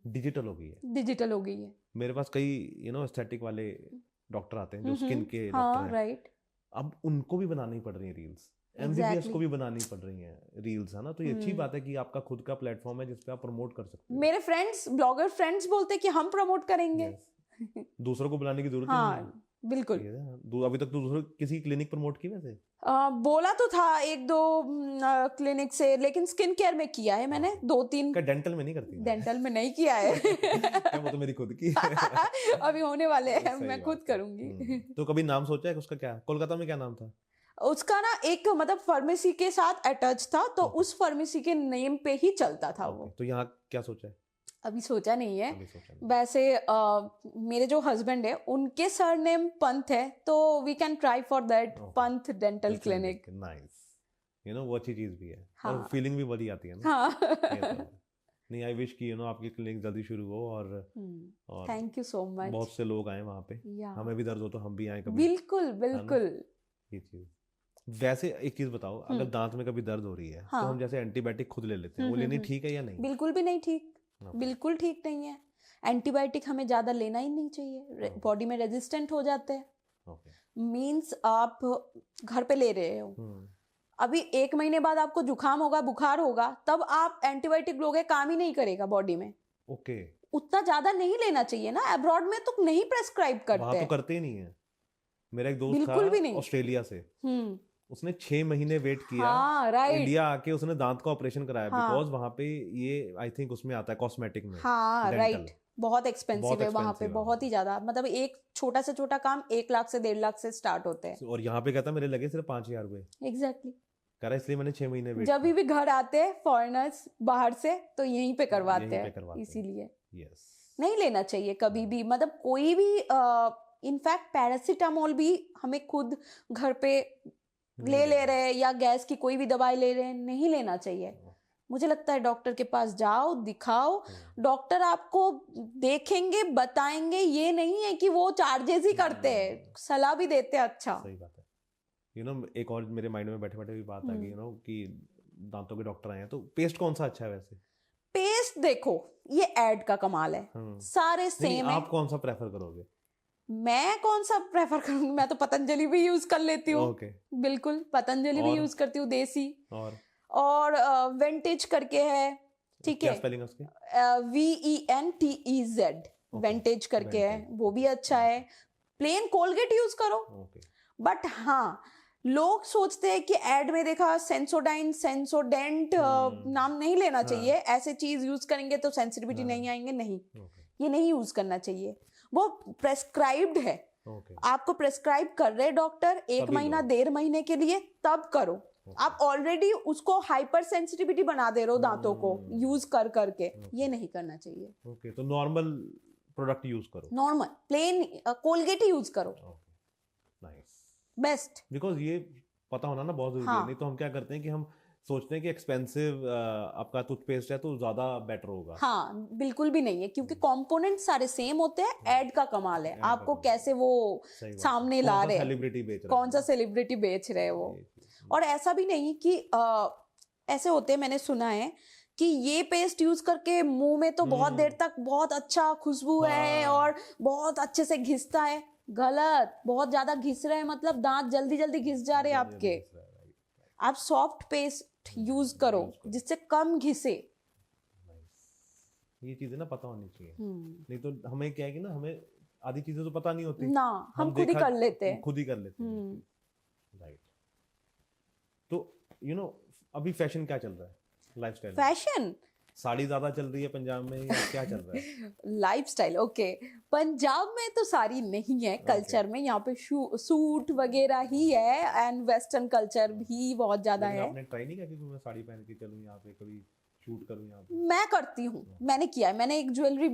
डिजिटल हो गई है। मेरे पास कई एस्थेटिक वाले डॉक्टर आते हैं जो स्किन के डॉक्टर हैं, अब उनको भी बनानी पड़ रही है रील्स, MBBS को भी बनानी पड़ रही है रील्स, है ना। तो ये अच्छी बात है कि आपका खुद का प्लेटफॉर्म है जिसपे आप प्रमोट कर सकते हैं।
मेरे फ्रेंड्स, ब्लॉगर फ्रेंड्स बोलते हैं कि हम प्रमोट करेंगे।
दूसरों को बुलाने की जरूरत नहीं है।
बिल्कुल।
अभी तक तो दूसरों किसी क्लिनिक प्रमोट की वैसे?
बोला तो था 1-2 क्लिनिक से, लेकिन स्किन केयर में किया है मैंने 2-3।
डेंटल में नहीं करती?
डेंटल में नहीं किया है
वो तो मेरी खुद की
अभी होने वाले हैं, मैं खुद करूंगी।
तो कभी नाम सोचा है उसका? क्या कोलकाता में क्या नाम था
उसका? ना एक मतलब फार्मेसी के साथ अटैच था, तो उस फार्मेसी के नेम पे ही चलता था वो।
तो यहाँ क्या सोचा है?
अभी सोचा नहीं है। वैसे मेरे जो हस्बैंड है उनके सरनेम पंत है, तो we can try for that, Pant dental clinic.
Nice, वो अच्छी चीज भी है। और फीलिंग भी बड़ी आती है
ना।
नहीं, आई विश कि आपकी क्लिनिक जल्दी शुरू हो और
थैंक यू सो मच।
बहुत से लोग आए वहाँ पे, हमें भी दर्द हो तो हम भी आए कभी।
बिल्कुल।
ये चीज। वैसे एक चीज बताओ, अगर दांत में कभी दर्द हो रही है तो हम जैसे एंटीबायोटिक खुद ले लेते हैं, वो लेनी ठीक है या नहीं?
बिल्कुल भी नहीं ठीक। बिल्कुल ठीक नहीं है। एंटीबायोटिक हमें ज़्यादा लेना ही नहीं चाहिए, बॉडी में रेजिस्टेंट हो जाते हैं। मीन्स आप घर पे ले रहे हो, अभी 1 महीने बाद आपको जुकाम होगा, बुखार होगा, तब आप एंटीबायोटिक लोगे, काम ही नहीं करेगा बॉडी में।
ओके,
उतना ज्यादा नहीं लेना चाहिए ना, अब्रॉड में तो नहीं प्रेस्क्राइब करते
वहां तो करते ही नहीं है। मेरा एक दोस्त
बिल्कुल भी
था
नहीं।
ऑस्ट्रेलिया से, उसने 6 महीने वेट किया,
हाँ, राइट।
इंडिया आके उसने दांत का ऑपरेशन कराया,
हाँ,
बिकॉज वहां पे ये आई थिंक उसमें आता है कॉस्मेटिक में।
हाँ,
dental।
राइट, बहुत एक्सपेंसिव है वहां पे, बहुत ही ज्यादा, मतलब एक छोटा से छोटा काम 1 लाख से 1.5 लाख से स्टार्ट होते हैं।
और यहाँ पे कहता मेरे लगे सिर्फ 5,000 रुपए।
एग्जैक्टली,
कह रहा इसलिए मैंने 6 महीने वेट
जब भी घर आते हैं फॉरेनर्स बाहर से तो यहीं पे करवाते हैं, इसीलिए
यस
नहीं लेना चाहिए कभी भी, मतलब कोई भी, इनफैक्ट पैरासीटामोल भी हमें खुद घर पे ले रहे हैं या गैस की कोई भी दवाई ले रहे हैं, नहीं लेना चाहिए। मुझे लगता है डॉक्टर के पास जाओ, दिखाओ, डॉक्टर आपको देखेंगे, बताएंगे, ये नहीं है कि वो चार्जेस ही करते हैं, सलाह भी देते हैं। अच्छा,
सही बात है। एक और मेरे माइंड में बैठे बैठे भी बात आ गई, कि दांतों के डॉक्टर आए हैं, तो पेस्ट कौन सा अच्छा है वैसे?
पेस्ट देखो, ये एड का कमाल है, सारे सेम है।
आप कौन सा प्रेफर करोगे?
मैं कौन सा प्रेफर करूंगी? मैं तो पतंजलि भी यूज कर लेती हूँ। बिल्कुल, पतंजलि भी यूज करती हूँ, देसी। और वेंटेज करके है, ठीक है, VENTEZ, वेंटेज करके है, वो भी अच्छा है। प्लेन कोलगेट यूज करो। बट हाँ, लोग सोचते हैं कि एड में देखा सेंसोडाइन, सेंसोडेंट, नाम नहीं लेना चाहिए, ऐसे चीज यूज करेंगे तो सेंसिटिविटी नहीं आएंगे, नहीं, ये नहीं यूज करना चाहिए, वो प्रेस्क्राइब्ड है। आपको प्रेस्क्राइब कर रहे डॉक्टर 1 महीना 1.5 महीने के लिए, तब करो। आप ऑलरेडी उसको हाइपर सेंसिटिविटी बना दे रहे हो दांतों को यूज कर करके, ये नहीं करना चाहिए।
ओके, तो नॉर्मल प्रोडक्ट यूज करो, नॉर्मल
प्लेन कोलगेट ही यूज करो,
नाइस,
बेस्ट।
बिकॉज ये पता होना ना बहुत जरूरी है, नहीं तो हम क्या करते हैं कि हम सोचते हैं कि एक्सपेंसिव आपका टूथपेस्ट है तो ज्यादा बेटर होगा।
हाँ, बिल्कुल भी नहीं है, क्योंकि कंपोनेंट सारे सेम होते हैं, ऐड का कमाल है, आपको कैसे वो सामने ला रहे हैं, कौन सा सेलिब्रिटी बेच रहे हैं वो। और ऐसा भी नहीं कि ऐसे होते हैं, मैंने सुना है कि ये पेस्ट यूज करके मुंह में तो बहुत देर तक बहुत अच्छा खुशबू है और बहुत अच्छे से घिसता है। गलत, बहुत ज्यादा घिस रहे हैं मतलब दांत जल्दी जल्दी घिस जा रहे हैं आपके। आप सॉफ्ट पेस्ट यूज करो जिससे कम घिसे।
ये चीजें ना पता होनी चाहिए, नहीं तो हमें क्या है कि ना, हमें आधी चीजें तो पता नहीं होती
ना, हम खुद ही कर लेते हैं,
राइट। तो अभी फैशन क्या चल रहा है, लाइफस्टाइल?
फैशन,
साड़ी ज्यादा चल रही है पंजाब में या क्या चल रहा है?
लाइफस्टाइल, ओके, पंजाब में तो साड़ी नहीं है, कल्चर में यहाँ पे सूट वगैरह ही है, एंड वेस्टर्न कल्चर भी बहुत ज्यादा है।
आपने ट्राई नहीं किया कि मैं साड़ी पहन के चलूं यहाँ पे, कभी शूट करूं यहाँ पे?
मैं करती हूँ, मैंने किया है, मैंने एक ज्वेलरी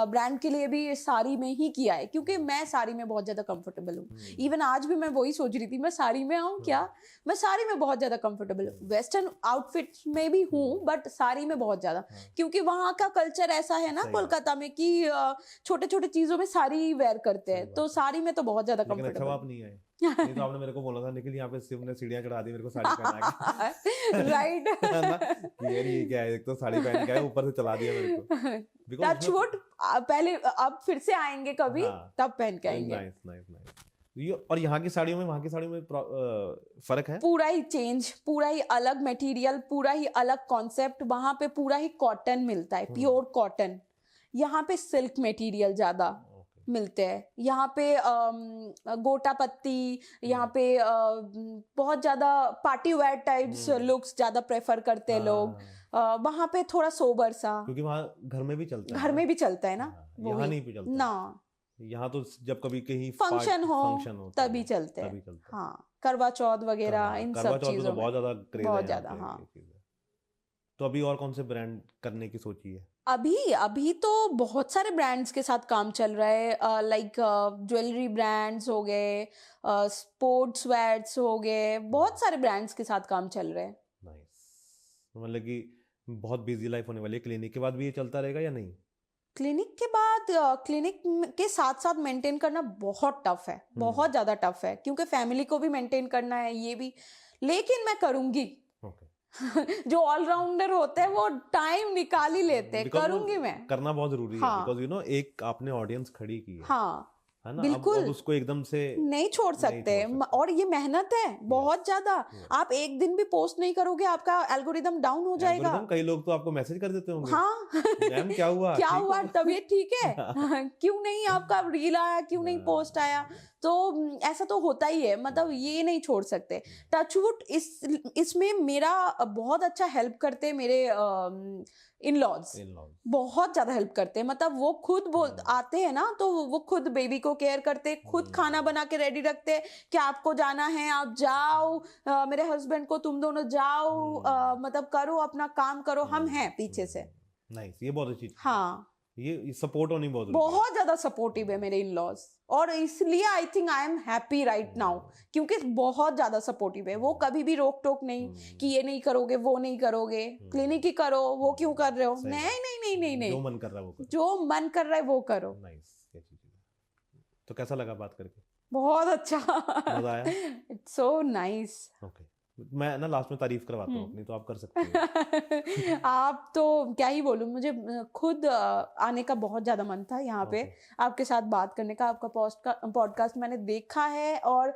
ब्रांड के लिए भी साड़ी में ही किया है, क्योंकि मैं साड़ी में बहुत ज्यादा कंफर्टेबल हूँ। इवन आज भी मैं वही सोच रही थी, मैं साड़ी में आऊँ क्या, मैं साड़ी में बहुत ज्यादा कंफर्टेबल हूँ। वेस्टर्न आउटफिट में भी हूँ, बट साड़ी में बहुत ज्यादा, क्योंकि वहाँ का कल्चर ऐसा है ना कोलकाता में कि छोटे छोटे चीजों में साड़ी वेयर करते हैं, तो साड़ी में तो बहुत ज्यादा कंफर्टेबल।
आप नहीं आए? नहीं तो आपने मेरे को बोला था निखिल यहाँ पे सिर्फ ने सीढ़ियाँ चढ़ा दी मेरे को साड़ी पहना के।
राइट,
ये क्या है, एक तो साड़ी पहन के आए, ऊपर से चला दिया मेरे को।
टच वुड, पहले अब फिर से आएंगे कभी, तब पहन के आएंगे।
Nice nice nice. और यहाँ की साड़ियों में वहाँ की साड़ियों में फर्क है?
पूरा ही चेंज, पूरा ही अलग मटेरियल, पूरा ही अलग कॉन्सेप्ट। वहां पे पूरा ही कॉटन मिलता है, प्योर कॉटन। यहाँ पे सिल्क मटेरियल ज्यादा मिलते हैं। यहाँ पे गोटा पत्ती, यहाँ पे बहुत ज्यादा पार्टी वेयर टाइप्स लुक्स ज्यादा प्रेफर करते हैं लोग। वहाँ पे थोड़ा सोबर सा,
क्योंकि वहाँ घर में भी चलता है,
घर में भी चलता है ना,
यहाँ नहीं भी चलता
ना,
यहाँ तो जब कभी कहीं
फंक्शन हो तभी चलते हैं। हाँ, करवा चौथ वगैरह, इन सब चीजों में बहुत ज्यादा। हाँ,
तो अभी और कौन से ब्रांड करने की सोची है?
अभी तो बहुत सारे ब्रांड्स के साथ काम चल रहा है, लाइक ज्वेलरी ब्रांड्स हो गए, स्पोर्ट्स वेयर्स हो गए, बहुत सारे ब्रांड्स के साथ काम चल रहा है।
नाइस, मतलब कि बहुत बिजी लाइफ होने वाली है। क्लिनिक के बाद भी ये चलता रहेगा या नहीं?
क्लिनिक के बाद, क्लिनिक के साथ साथ मेंटेन करना बहुत टफ है, बहुत ज्यादा टफ है, क्योंकि फैमिली को भी मेंटेन करना है, ये भी, लेकिन मैं करूंगी। जो ऑलराउंडर होते हैं वो टाइम निकाल ही लेते हैं, करूंगी मैं,
करना बहुत जरूरी है, बिकॉज यू नो एक आपने ऑडियंस खड़ी की है,
हाँ
है ना,
बिल्कुल,
अब उसको एकदम से
नहीं छोड़ सकते। और ये मेहनत है बहुत ज्यादा। आप एक दिन भी पोस्ट नहीं करोगे आपका एल्गोरिदम डाउन हो जाएगा।
कई लोग तो आपको मैसेज कर देते होंगे,
हाँ
मैम क्या हुआ,
क्या हुआ, तबीयत ठीक है, क्यों नहीं आपका रील आया, क्यों नहीं पोस्ट आया। तो ऐसा तो होता ही है, मतलब ये नहीं छोड़ सकते। टचवुड इसमें मेरा बहुत अच्छा हेल्प करते मेरे इन लॉज, बहुत ज्यादा हेल्प करते हैं। मतलब वो खुद आते हैं ना, तो वो खुद बेबी को केयर करते, खुद खाना बना के रेडी रखते कि आपको जाना है आप जाओ, मेरे हस्बैंड को तुम दोनों जाओ, मतलब करो अपना काम करो, हम हैं पीछे से।
नाइस, ये बहुत अच्छी,
हाँ
ये सपोर्ट होनी
बहुत ज्यादा सपोर्टिव है मेरे इन लॉज, और इसलिए I think I am happy right now, क्योंकि बहुत ज्यादा सपोर्टिव है। वो कभी भी रोक टोक नहीं कि ये नहीं करोगे वो नहीं करोगे, क्लिनिक ही करो, वो क्यों कर रहे हो, नहीं नहीं नहीं नहीं नहीं,
जो मन कर रहा है वो करो,
जो मन कर रहा है वो करो।
नाइस, तो कैसा लगा बात करके?
बहुत अच्छा,
मजा आया,
इट्स सो नाइस।
ओके, मैं ना लास्ट में तारीफ करवाता हूँ अपनी, तो आप कर सकते हो।
आप तो क्या ही बोलूं, मुझे खुद आने का बहुत ज्यादा मन था यहाँ पे, आपके साथ बात करने का। आपका पॉडकास्ट मैंने देखा है, और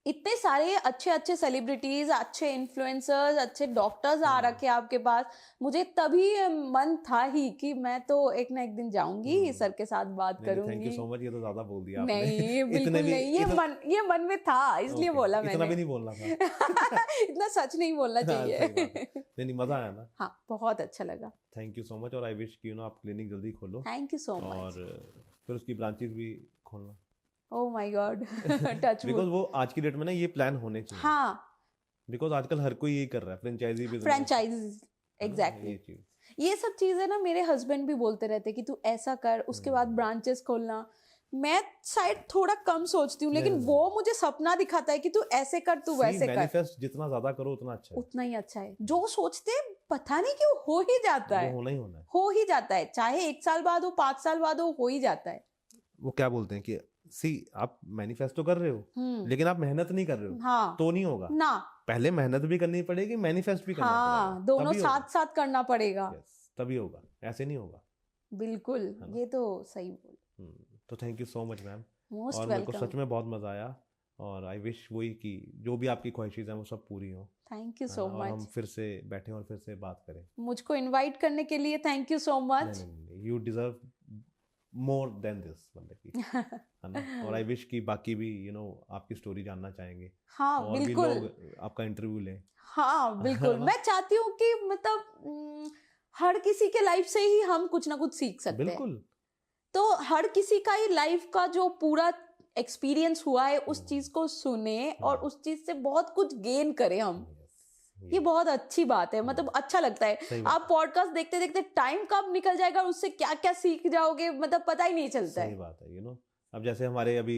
इतने सारे अच्छे अच्छे सेलिब्रिटीज, अच्छे इन्फ्लुएंसर्स, अच्छे डॉक्टर्स आ रखे आपके पास, मुझे तभी मन था ही कि मैं तो एक ना एक दिन जाऊंगी, सर के साथ बात करूंगी।
थैंक यू सो मच, ये तो ज्यादा बोल दिया आपने।
नहीं बिल्कुल नहीं, ये मन में था, इसलिए बोला मैंने,
इतना भी नहीं बोलना था।
इतना सच नहीं बोलना चाहिए।
नहीं, मजा आया ना?
हाँ बहुत अच्छा लगा।
थैंक यू सो मच, और आई विश कि आप क्लिनिक जल्दी खोलो।
थैंक यू सो मच,
और फिर उसकी ब्रांचेस भी खोलना।
Oh my God, touch
because वो आज की डेट में ना ये प्लान होने चाहिए।
हाँ
बिकॉज आजकल हर कोई यही कर रहा है, फ्रेंचाइजी बिजनेस,
फ्रेंचाइज, एग्जैक्टली। ये सब चीजें ना मेरे हस्बैंड भी बोलते रहते कि तू ऐसा कर, उसके बाद ब्रांचेस खोलना। मैं शायद थोड़ा कम सोचती हूँ, लेकिन वो मुझे सपना दिखाता है कि तू ऐसे कर, तू वैसे कर।
मैनिफेस्ट जितना ज्यादा करो उतना अच्छा है,
उतना ही अच्छा है। जो सोचते पता नहीं क्यों हो ही जाता है,
होना ही होना है,
हो ही जाता है, चाहे 1 साल बाद हो, 5 साल बाद हो ही जाता है।
वो क्या बोलते हैं कि आप मैनिफेस्टो कर रहे हो, लेकिन आप मेहनत नहीं कर रहे हो,
हाँ,
तो नहीं होगा
ना।
पहले मेहनत भी करनी पड़ेगी, मैनिफेस्ट भी करना पड़ेगा,
दोनों साथ साथ करना पड़ेगा,
तभी होगा, ऐसे नहीं होगा।
बिल्कुल, ये तो सही बोल।
तो thank you so much ma'am,
most
और
वेलकम।
मेरे को सच में बहुत मजा आया, और आई विश वही कि जो भी आपकी ख्वाहिशें हैं वो सब पूरी हो।
Thank you so much.
हम फिर से बैठे और फिर से बात करें।
मुझको इनवाइट करने के लिए thank you so much.
You deserve more than this, मतलब कि है ना। और आई विश कि बाकी भी आपकी स्टोरी जानना चाहेंगे,
हाँ
और
बिल्कुल,
भी लोग आपका इंटरव्यू लें।
हाँ बिल्कुल, मैं चाहती हूँ कि मतलब हर किसी के लाइफ से ही हम कुछ ना कुछ सीख सकते हैं।
बिल्कुल, तो
हर किसी का ही लाइफ का जो पूरा एक्सपीरियंस हुआ है, उस चीज को सुने और उस चीज से बहुत कुछ गेन करें हम। ये बहुत अच्छी बात है, मतलब अच्छा लगता है। आप पॉडकास्ट देखते देखते टाइम कब निकल जाएगा, उससे क्या क्या सीख जाओगे, मतलब पता ही नहीं चलता है।
सही बात है। अब जैसे हमारे अभी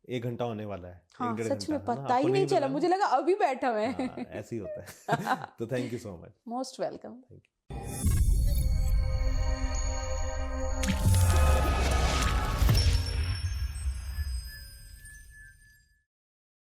1 घंटा होने वाला है,
हाँ, सच में पता ही नहीं चला, मुझे लगा अभी बैठा हुआ है।
ऐसे ही होता है। तो thank you so much,
most welcome.
Thank you.